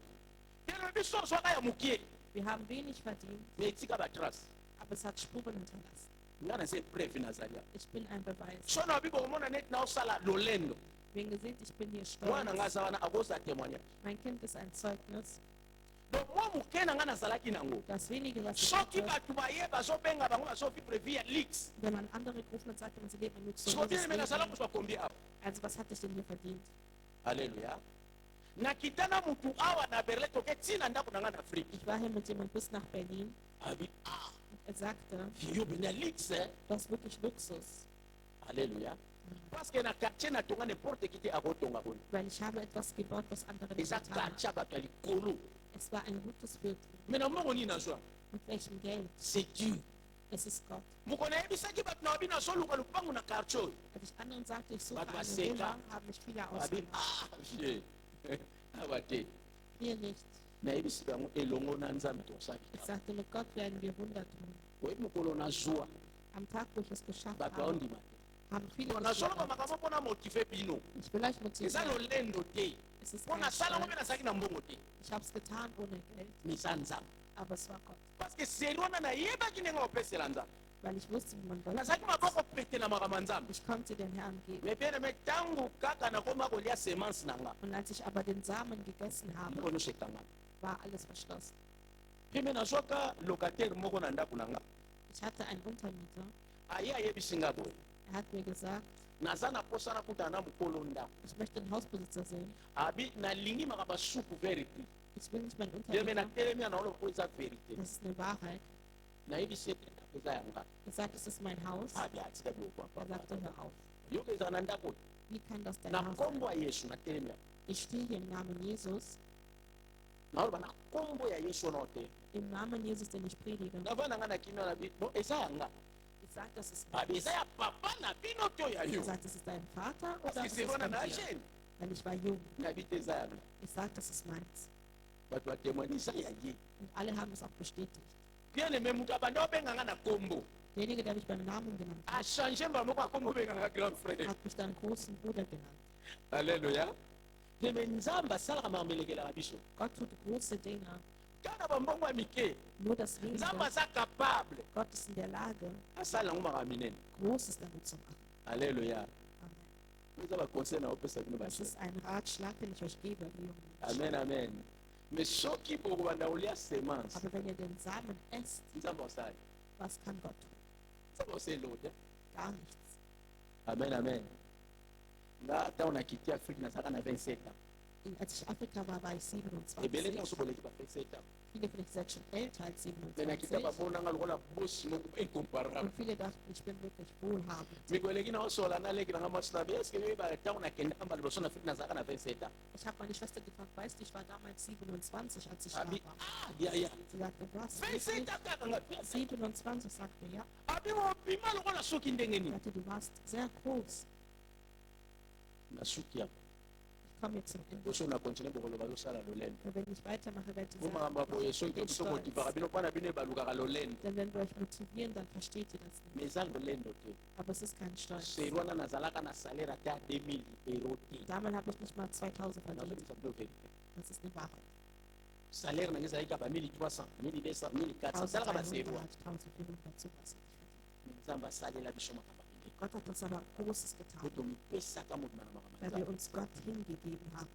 telo biso ozwaka ya mokie Wir haben wenig verdient, me etika batrace aber es hat Spuren hinterlassen. nga na se preuve nazali awa Ich bin ein Beweis. so na bibo komona neti na osala lolendo Wen gesehen, ich bin hier mwana nga stolz. aza wana akozala témoignage Mein Kind ist ein Zeugnis. donc mwa moke na nga nazalaki nango Das wenige, was ich soki hatte, bato baye bazobenga bango bazovivre vie ya lix wenn man andere gerufen hat, sagte man, sie leben ein siko bien me luxuriöses nazala Leben. kozwa kombi awa Also was hatte ich denn hier verdient? alleluya nakita na mutu awa na berlin toke ntina ndako na nga na afrike Ich war hier mit jemandem bis nach Berlin. abi Er sagte, yo bina lix das ist wirklich Luxus, alleluya parce que na quartier natonga n'importe qui te akotonga boye weil ich habe etwas gebaut, was andere nicht eza getan haben. quartier ya bato ya likolo Es war ein gutes Bild. me na mbongo nini nazwa Mit welchem Geld? c'est dieu Es ist Gott. moko nayebisaki bato na babi nazoluka lupango na quartier oyo Als ich anderen sagte, ich suche Was eine war Villa, Seka? haben mich viele abi ausgelacht. awa te Hier nicht. nayebisi bango elongo na nzambe tosali Ich sagte, mit Gott werden wir Wunder tun. oyebi mokolo nazwa Am Tag, wo ich es geschafft bato habe, aondima te haben viele nazoloba geschlafen. makambo mpona motive bino Ich will euch eza motivieren. lolendo te Es ist mpo kein nasalango mpe Stolz. nazalaki na mbongo te Ich habe es getan ohne Geld, me eza nzambe aber es war Gott. parce que seri wana nayebaki ndenge opesela nzambe Weil ich wusste, wie man Gott nazalaki maboko petela makambo ya nzambe Ich konnte den Herrn geben. me bien aime ntango kaka nakoma kolia semence na nga Und als ich aber den Samen gegessen habe, mpono sekanga war alles verschlossen. mpe me nazwaka locataire moko na ndako na nga Ich hatte einen Untermieter. aye ayebisi nga boye Er hat mir gesagt, naza na posa nakutana na mokolo ndako ich möchte den Hausbesitzer sehen. abi nalingi makambo ya suku verité Ich will nicht meinen ye me Untermieter. natelemi anaoloba po eza verité Das ist eine Wahrheit. nayebisi ete ndako eza yanga Er sagt, es ist mein Haus. abi atika Er biloko sagte, hör auf. yoka eza na ndako oyo Wie kann das dein na Haus nkombo sein? ya yesu natelemi awa Ich stehe hier im Namen Jesus. naoloba na nkombo ya yesu wana ote Im Namen Jesus, den ich predige. navanda nga na kimia na bino eza yanga Ich sage, das ist mein abi eza ya papa na bino to ya Er yo sagt, das ist dein Vater oder parce das que ist wana von na dir? jeune Weil ich war jung. nabi te eza yanga Ich sage, das ist meins. bato batémoigne eza ya ye Und alle haben es auch bestätigt. bien aime moto abandi obenga nga na nkombo Derjenige, der mich beim Namen genannt hat, achange mbala moko akombo obenga nga grand frère hat mich dann großen Bruder genannt. alleluya teme nzambe asalaka makambo elekelaka biso Gott tut große Dinge. kaka bambongo ya mike Nur das Wenige. nzambe aza capable Gott ist in der Lage, asala yango makambo minene Großes damit zu machen. alleluya Amen. eza baconseil na opesa bino Das bashe. ist ein Ratschlag, den ich euch gebe, ihr jungen Menschen. Amen, amen. Mais soki bokobanda kolia semence, Aber wenn ihr den Samen esst, nzambe osali. was kann Gott tun? Nzambe oselo te. Gar nichts. Amen, amen. Nga ata onakiti Afrique nazalaka na 27 ans. Als ich Afrika war ich Ebele 27. nyonso boleki ba 27 ans. Viele vielleicht sind schon älter als Me nakita 27. babonanga lokola bosi moko incomparable. Und viele dachten, ich bin wirklich wohlhabend. mikolo eleki na osola naleki nanga mwasi na be eske miyeba ntango nakendaka liboso na Afrique nazalaka na 27 ans. Ich habe meine Schwester gefragt, weißt du, ich war damals 27, als ich da Abi, war. ya. Sie sagte, was? 27 ans kaka nga 27, sagte ja. abi mobima lokola suki ndenge Ich nini sagte, du warst sehr groß. na suki ya Ich komme jetzt zum Ende. boso na continue bokoloba losala lolendo Und wenn ich weitermache, werde ich po sagen, makambo ya boye soki to tokomotivaka bino mpona bino ebalukaka lolendo denn wenn wir euch motivieren, dann versteht ihr das nicht. mais eza lolendo te Aber es ist kein Stolz. seri wana nazalaka na salaire ate ya 2000 euro te Damals habe ich nicht mal 2000 verdient. nazobisa bino verité Das ist eine Wahrheit. salaire nange ezalaki kaka 1300 1200 1400 esalaka baseri wana 1400, sowas. nzambe asalela biso makambo mingi Gott hat uns aber Großes po getan, tomipesaka motuna na makambo ya weil wir nzambe uns Gott hingegeben haben.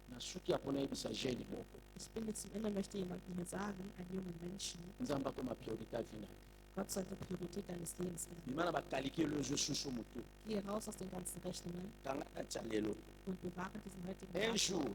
na suki ya mpona yebisa jeune moko Ich bin jetzt immer, möchte jemandem hier sagen, einen jungen Menschen, nzambe akoma priorité avina te Gott sollte Priorität deines Lebens werden. bima na bakalikelo ozosusu motu Geh raus aus den ganzen Rechnungen kanga datya lelo und bewahre diesen heutigen un Tag. jour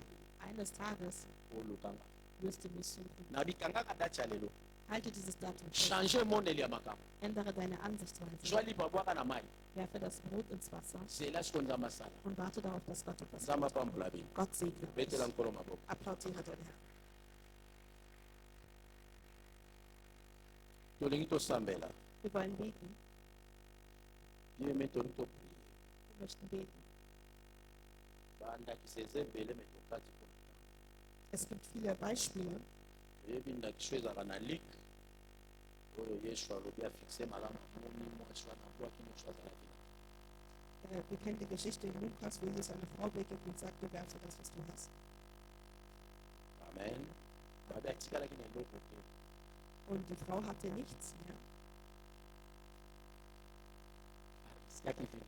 Eines Tages olukanga wirst du mich suchen. na bikangaka datya lelo Halte dieses Datum fest. change mondeli ya makambo Ändere deine Ansichtsweise. zwa lipa bwaka na mai Werfe das Brot ins Wasser zela siko nzambe asala und warte darauf, dass Gott etwas nzambe tut. apambola bino Gott segne dich. betela nkolo maboko Applaudiere den Herrn. tolingi tosambela Wir wollen beten. ye me tolingi toprie Wir möchten beten. bandakisa eza ebele me tokati mpona Es gibt viele Beispiele. oyebi ndakiso ezalaka na like oyo yesu alobi afixe malamu amomi mwasi wana abwaki mosu azalaki Wir kennen die Geschichte in Lukas, wo Jesus eine Frau begegnet und sagt, du werfst das, was du hast. amen babi atikalaki na eloko te Und die Frau hatte nichts mehr. asikaki te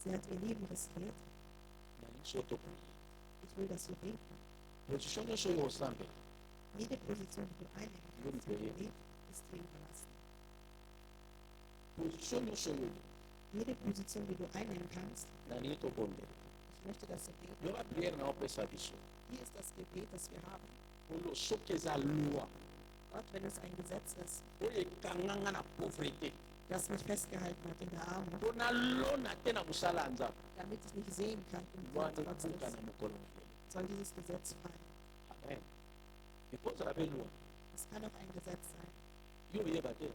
Sie hat ihr Leben riskiert. nalingi so toprie Ich will, dass wir beten. position nyonso oyo osambela Jede Position, die du einnehmen kannst in deinem Leben, ist dir überlassen. position nyonso oyo Jede Position, die du einnehmen kannst, nalingi tobondela ich möchte, dass wir beten. yoka priere na opesa biso Hier ist das Gebet, das wir haben. olo soki eza lwa Gott, wenn es ein Gesetz ist, oyo ekanganga na pauvreté das mich festgehalten hat in der Armut, mpo nalona te na mosala ya nzambe damit ich nicht sehen kann, im wana Wort Gottes ekuta ist, na mokolo na lelo soll dieses Gesetz fallen. amen ekozala mpe lwa Es kann auch ein Gesetz sein. yo oyeba te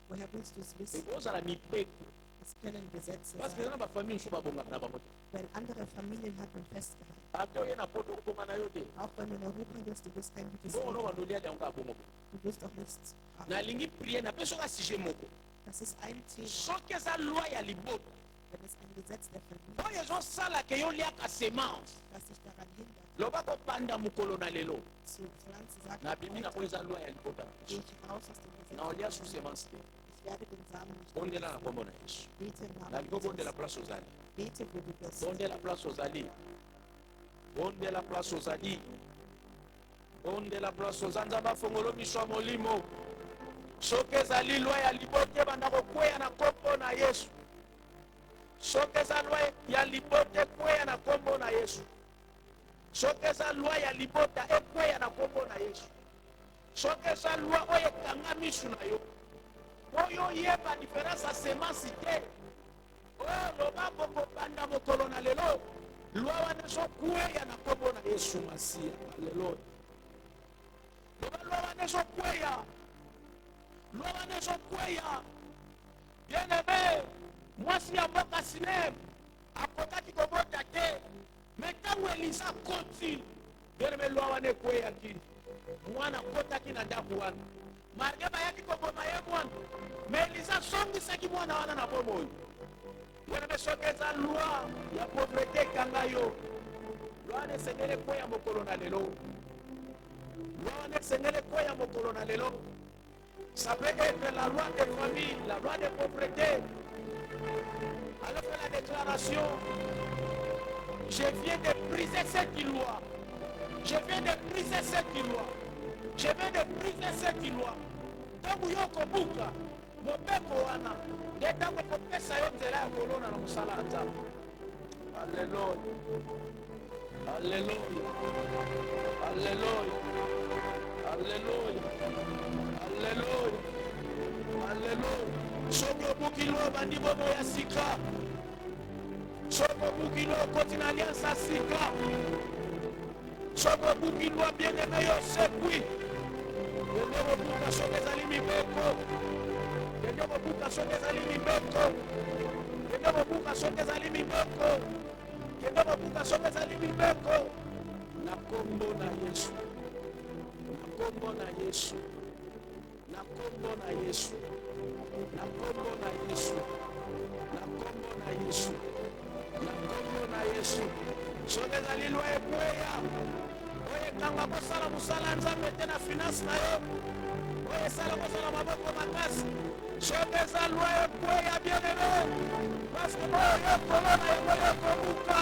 Woher willst du es wissen? ekozala mipeko Es können Gesetze parce que eza sein, na bafamille mosusu babongaka na bango te weil andere Familien hat man festgehalten. ate oye na poto okobonga na yo te Auch wenn du in Europa bist, du bist kein gutes bongo no Leben. bandolia yango abongo Du wirst auch nichts haben. nalingi prie napeso ka sujet moko Das ist ein Thema, soki eza lwa ya libota wenn es ein Gesetz der Familie oyo ezosalaka yo liaka semence das dich daran hindert, loba kopanda mokolo na lelo zu pflanzen, sagt na bibi na Gott, po eza lwa ya libota na gehe biso ich raus aus dem Gesetz. na olia su semence te Ich werde den Samen nicht bondela na essen. nkombo na yesu Bete im Namen nalingi obondela Jesus. place ozali Bete, wo du bist. bondela place ozali bondela place ozali bondela place oza nzambe afongolo biso ya molimo soki ezali lwa ya libota ebanda kokweya na nkombo na yesu soki eza lwa ya libota ekweya na nkombo na yesu soki eza lwa ya libota ekweya na nkombo na yesu soki eza lwa oyo ekanga misu na yo oyo oyeba diference ya semence te oyo loba bokobanda mokolo na lelo lwa wana ezokweya na nkombo na yesu masiya lelo loba lwa wana ezokweya lwa wana ezokweya bien aime mwasi ya mboka sinem akokaki kobota te me ntango elisa akoti bien aime lwa wana ekweyaki mwana akotaki na ndako wana marge bayaki koboma ye mwana me elisa asongisaki mwana wana na bomoi bien aime soki eza lwa ya pauvreté ekanga yo lwa wana esengeli ekweya mokolo na lelo loi wana esengeli ekweya mokolo na lelo. Ça peut être la loi des familles, la loi des propriétés. Alors fait la déclaration Je viens de briser cette loi. Je viens de briser cette loi. Je viens de briser cette loi. Tangu yo kobuka mobeko wana nde tango kopesa yo nzela ya kolona na mosala ata. Alleluia. Alleluia. Alleluia. Alleluia. Alleluia. Alleluia. Soki obuki lo bandi bomo ya sika. Soki obuki lo okoti na alliance ya sika. Soki obuki lo bien-aimé yo sekwi. Yende bobuka soki ezali mibeko. Yende bobuka soki ezali mibeko. Yende bobuka soki ezali mibeko. Yende bobuka soki ezali mibeko. Na kombo na Yesu. Na kombo na Yesu. Na kombo na Yesu. Na kombo na Yesu. Na kombo na Yesu. Na kombo na Yesu. Soki ezali lwa ekweya. Oye kanga kosala mosala nzambe te na finance na yo. Oye sala kosala maboko makasi. Soki eza lwa ekweya bien-aimé. Parce que oyo kolona yango yo kobuka.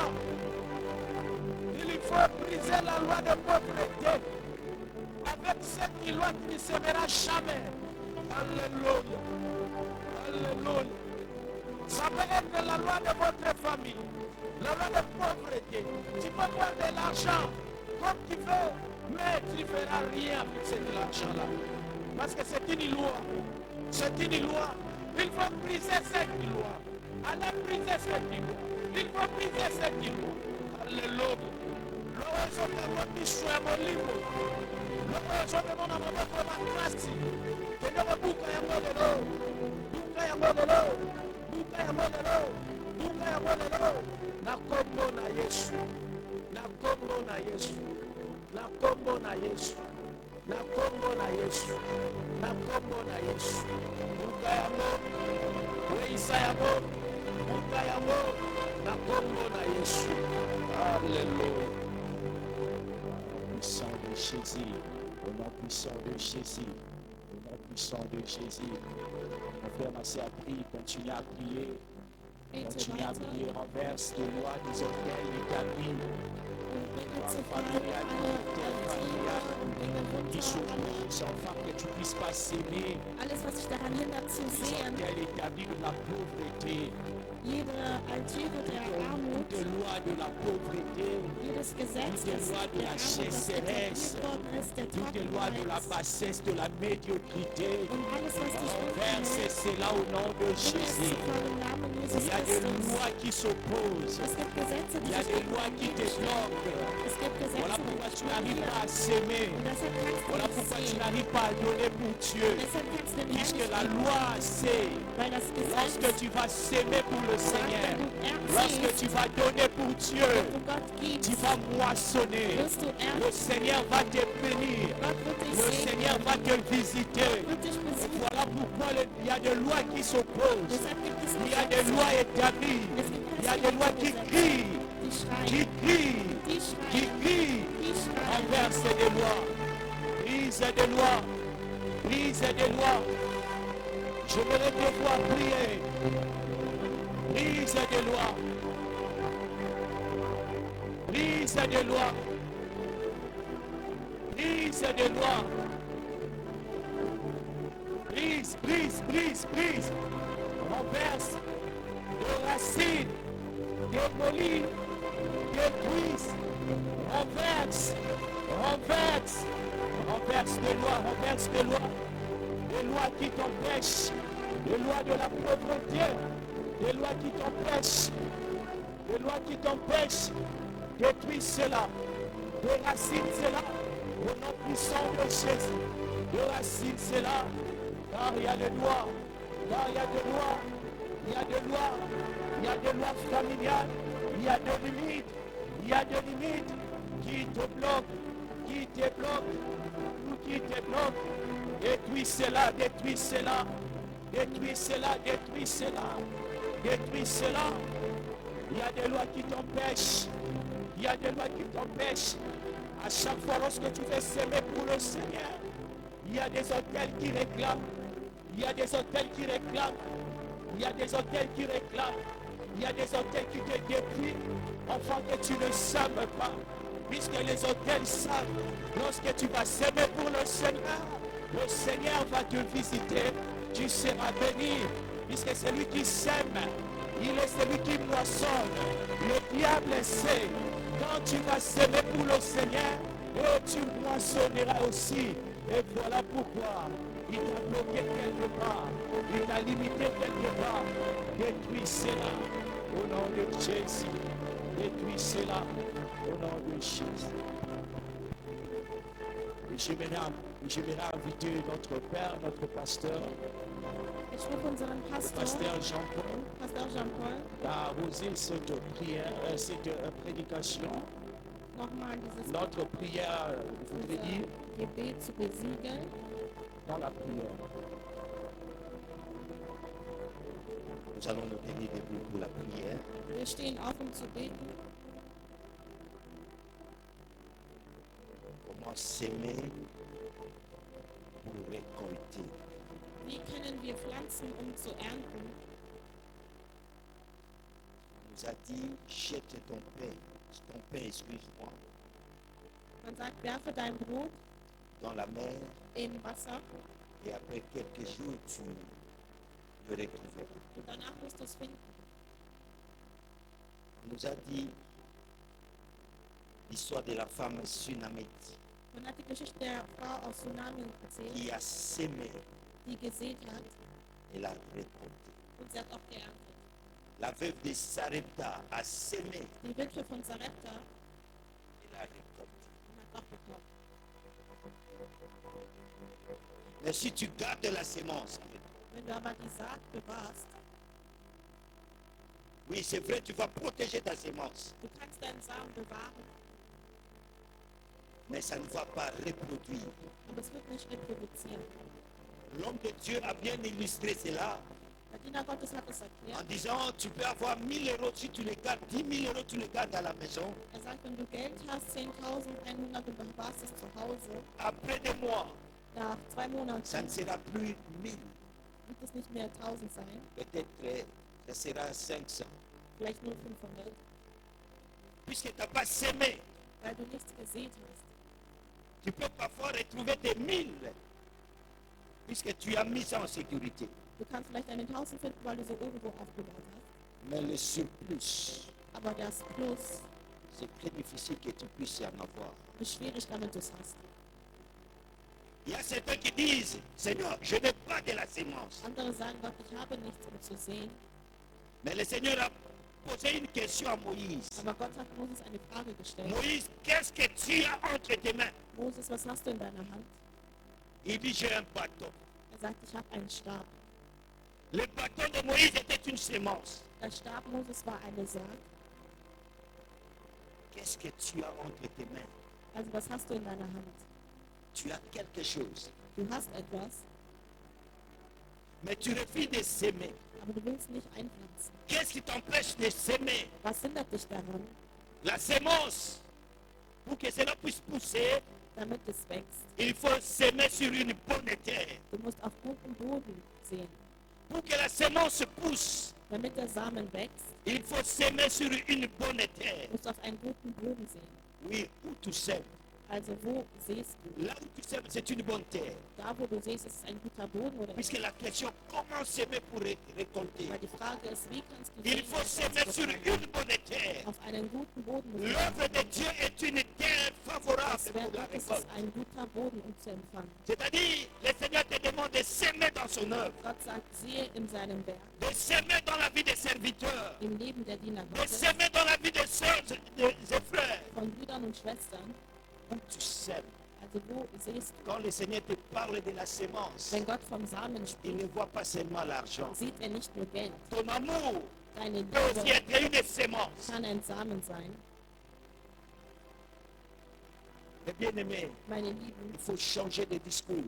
Il faut briser la loi de pauvreté. Avec cette loi qui ne se verra jamais. Alléluia. Alléluia. Ça peut être la loi de votre famille. La loi de pauvreté. Tu peux prendre de l'argent comme tu veux, mais tu ne feras rien avec cet argent-là. Parce que c'est une loi. C'est une loi. Il faut briser cette loi. Allez briser cette loi. Il faut briser cette loi. Alléluia. L'oiseau de mon bichou et mon livre. L'oiseau de mon amour pour ma classe. Que ne me boucle à mon de l'eau. Boucle à mon de l'eau. Boucle à mon de l'eau. Boucle à mon de l'eau. Na kombo na Yesu. Na kombo na Yesu. Na kombo na Yesu. Na kombo na Yesu. Na kombo na Yesu. Boucle à mon. Weisa ya mon. Boucle à mon. Na kombo na Yesu. Alléluia. Puissant de Jésus, au nom puissant de Jésus, au nom puissant de Jésus. Mon frère, ma sœur, prie, continue à prier. Continue à prier, renverse les lois des orgueils établis. Die s'oppose, enfin que tu puisses pas s'aimer. Alles, was dich daran hindert zu Les sehen, orgueils établis de la pauvreté. jede Altäre der Armut, Toutes les lois de la pauvreté. jedes Gesetz, Toutes les das lois de der la Armut, das chasseresse. etabliert worden ist, der Toutes les lois de la Trockenheit bassesse, de la médiocrité. und alles, was dich Renverse umbringt, cela au nom de bring es Jésus. zuvor im Namen Il Jesus y a des Christus. lois qui s'opposent. Es gibt Gesetze, Il die y a sich des lois qui te dagegen bloquent. Es gibt Voilà Gesetze, pourquoi die tu dich n'arrives pas à blockieren. s'aimer. Und deshalb kannst du Voilà nicht pourquoi tu sehen. n'arrives pas à donner pour Dieu. Deshalb kannst du den Herrn Puisque nicht la lieben, loi sait, weil das Gesetz lorsque tu vas s'aimer pour le Seigneur, lorsque erziehst, tu vas donner pour Dieu, wenn du Gott gibst, tu vas moissonner. wirst du Le ernten. Seigneur va te bénir. Gott wird dich Le segnen, Seigneur va te visiter. wird dich besuchen. Voilà pourquoi il y a des lois qui s'opposent. Deshalb gibt es Il y a des Gesetze, lois établies. es gibt Il y a des lois qui crient, die schreien, qui crient, die qui schreien, crient. die schreien. Renverse des lois. Brise des lois. Brise des lois. Je voudrais te voir prier. Brise des lois. Brise des lois. Brise des lois. Brise, brise, brise, brise. Renverse des racines. Démolis. Détruise. Renverse. Renverse. Renverse des lois. Renverse des lois. Des lois qui t'empêchent. Des lois de la pauvreté. Des lois qui t'empêchent. Des lois qui t'empêchent. Détruis cela. Déracine cela. Au nom puissant de Jésus. Déracine cela. Car il y a des lois. Car il y a des lois. Il y a des lois. Il y a des lois familiales. Il y a des limites. Il y a des limites qui te bloquent. Qui te bloquent. Ou qui te bloquent. Détruis cela. Détruis cela. Détruis cela. Détruis cela. Détruis cela. Il y a des lois qui t'empêchent. Il y a des lois qui t'empêchent. À chaque fois lorsque tu veux s'aimer pour le Seigneur, il y a des hôtels qui réclament. Il y a des hôtels qui réclament. Il y a des hôtels qui réclament. Il y a des hôtels qui te détruisent, enfant, que tu ne sèmes pas. Puisque les hôtels savent, lorsque tu vas s'aimer pour le Seigneur va te visiter, tu seras béni. Puisque celui qui sème, il est celui qui moissonne. Le diable sait, quand tu vas s'aimer pour le Seigneur, et tu moissonneras aussi. Et voilà pourquoi il t'a bloqué quelque part, il t'a limité quelque part. Détruis cela au nom de Jésus. Détruis cela au nom de Jésus. J'aimerais inviter notre Père, notre pasteur, Ich rufe unseren Pastor, pasteur Jean-Paul, Pastor Jean-Paul, à arroser cette prière, cette prédication. nochmal dieses Notre prière, je voudrais dire, Gebet zu besiegeln. dans la prière. Nous allons nous tenir debout pour la prière. Wir stehen auf, um zu beten. Comment s'aimer pour récolter. Wie können wir pflanzen, um zu ernten? On nous a dit, jette ton pain, excuse-moi, Man sagt, werfe dein Brot dans la mer in Wasser et après quelques jours, tu le retrouveras. und danach wirst du es finden. On nous a dit l'histoire de la femme Sunamite Man hat die Geschichte der Frau aus Tsunami erzählt, qui a sémé die gesät hat et l'a récolté. und sie hat auch geerntet. La veuve de Sarepta a sémé Die Witwe von Sarepta et l'a récolté. und hat auch bekommen. Mais si tu gardes la sémence, Wenn du aber die Saat bewahrst, oui, c'est vrai, tu vas protéger ta sémence, du kannst deinen Samen bewahren, mais ça ne va pas reproduire. aber es wird nicht reproduzieren. L'homme de Dieu a bien illustré cela Der Diener Gottes hat es en erklärt. disant tu peux avoir 1000 euros si tu les gardes, 10 000 euros tu les gardes à la maison. Sagt, wenn du Geld hast, 10.100 und bewahrst es zu Hause, Après 2 mois, nach 2 Monaten ça ne sera plus 1000, wird es nicht mehr 1000 sein, peut-être ça sera 500. vielleicht nur 500, Puisque tu n'as pas sémé, weil du nichts gesät hast. tu peux parfois retrouver tes 1000 puisque tu as mis ça en sécurité. Du kannst vielleicht deine 1000 finden, weil du sie irgendwo aufbewahrt hast. Mais le surplus, Aber das Plus c'est très difficile que tu puisses en avoir. ist schwierig, damit du es hast. Il y a certains qui disent, Seigneur, je n'ai pas de la sémence. Andere sagen, Gott, ich habe nichts mehr zu sehen. Mais le Seigneur a posé une question à Moïse. Aber Gott hat Moses eine Frage gestellt. Moïse, qu'est-ce que tu as entre tes mains? Moses, was hast du in deiner Hand? Il dit, j'ai un bâton. Er sagt, ich habe einen Stab. Le bâton de Moïse était une sémence. Der Stab Moses war eine Saat. Qu'est-ce que tu as entre tes mains? Also was hast du in deiner Hand? Tu as quelque chose. Du hast etwas, Mais tu refuses de s'aimer. aber du willst nicht einpflanzen. Qu'est-ce qui t'empêche de s'aimer? Was hindert dich daran, La sémence, pour que cela puisse pousser, damit es wächst? il faut s'aimer sur une bonne terre. Du musst auf guten Boden sehen. Pour que la sémence pousse, Damit der Samen wächst, il faut s'aimer sur une bonne terre. musst du auf einen guten Boden sehen. Oui, où tu sèmes. Also wo siehst du? Là où tu sèmes, c'est une bonne terre. Da, wo du siehst, ist es ein guter Boden oder nicht? Puisque la question, comment s'aimer pour récolter? Weil die Frage ist, wie kannst du Il faut s'aimer sur une bonne terre. auf einen guten Boden musst du L'œuvre de Dieu est une terre favorable Das Werk pour la Gottes récolte. ist ein guter Boden, um zu empfangen. C'est-à-dire, le Seigneur te demande de s'aimer dans son œuvre, Gott sagt, siehe in seinem Werk, de s'aimer dans la vie des serviteurs, im Leben der Diener de Gottes, s'aimer dans la vie des sœurs et des frères. von Brüdern und Schwestern. Où tu sèmes. Also wo siehst du? Quand le Seigneur te parle de la sémence, Wenn Gott vom Samen il spricht, ne voit pas seulement l'argent. sieht er nicht nur Geld. Ton amour Deine peut aussi Liebe être une sémence. kann ein Samen sein. Mais bien aimé, Meine il Lieben, faut changer de discours.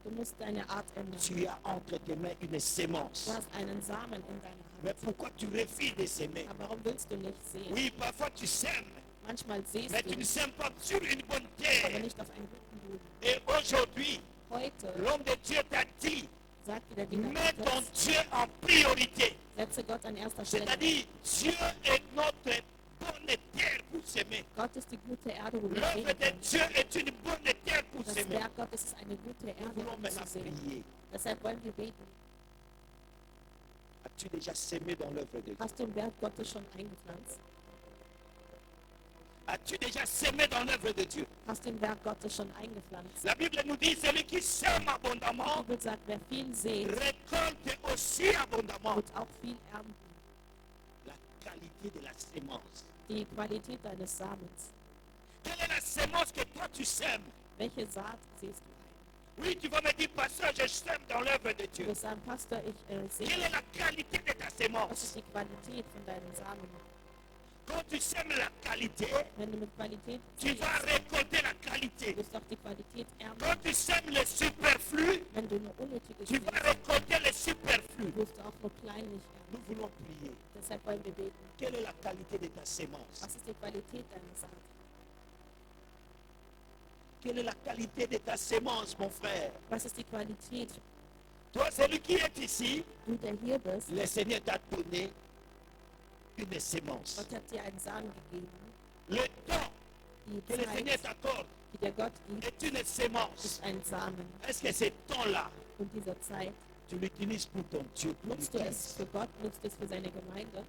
du musst deine Art ändern. Tu as entre tes mains une sémence. Du hast einen Samen in deiner Mais Hand. pourquoi tu refuses de s'aimer? Aber warum willst du nicht sehen? Oui, parfois tu sèmes, Manchmal siehst mais du tu ne nicht, sèmes pas sur une bonne aber terre. nicht auf einen guten Boden. Et aujourd'hui, Heute l'homme de Dieu t'a dit, Sagt wie der Diener Mets ton Gottes, Dieu en priorité. setze Gott an erster Stelle. C'est-à-dire, Dieu est notre bonne terre pour s'aimer. Gott ist die gute Erde, wo wir L'œuvre sehen de können. Dieu est une bonne terre pour Das s'aimer. Werk Gottes ist eine gute Nous Erde, voulons um maintenant zu sehen. prier. Deshalb wollen wir beten. As-tu déjà sémé dans l'œuvre de Dieu? Hast du im Werk Gottes schon eingepflanzt? As-tu déjà sémé dans l'œuvre de Dieu? Hast du im Werk Gottes schon eingepflanzt? La Bible nous dit, celui qui sème Die abondamment Bibel sagt, wer viel sät, récolte aussi abondamment. wird auch viel ernten. La qualité de la sémence. Die Qualität deines Samens. Quelle est la sémence que toi tu sèmes? Welche Saat säst du ein? Oui, tu vas me dire, pasteur, je sème dans l'œuvre de Du Dieu. wirst sagen, Pastor, ich Quelle sehe, est la qualité de ta was ist sémence? die Qualität von deinen Samen. Quand tu sèmes la qualité, Wenn du mit Qualität tu säst, vas récolter la du qualité. wirst auch die Qualität ernten. Quand tu sèmes le superflu, Wenn du nur Unnötiges tu vas säst, récolter le superflu. wirst du auch nur kleinlich ernten. Nous voulons prier. Deshalb wollen wir beten. Quelle est la qualité de ta sémence? Was ist die Qualität deiner Saat? Quelle est la qualité de ta sémence, mon frère? Was ist die Qualität? Toi, celui qui est ici, Du, der hier bist, le Seigneur t'a donné une sémence. Gott hat dir einen Samen gegeben. Le temps Die que le Seigneur Zeit, t'accorde die der Gott gibt, est une sémence. ist ein Samen. Est-ce que ce temps-là, Und diese Zeit, tu l'utilises pour ton Dieu, pour nutzt du es l'Église? für Gott, nutzt es für seine Gemeinde?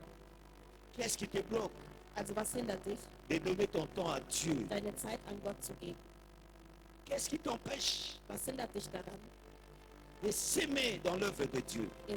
Qu'est-ce qui te bloque Also was hindert dich, de donner ton temps à Dieu? deine Zeit an Gott zu geben? Qu'est-ce qui t'empêche Was hindert dich daran, de s'aimer dans l'œuvre de Dieu? in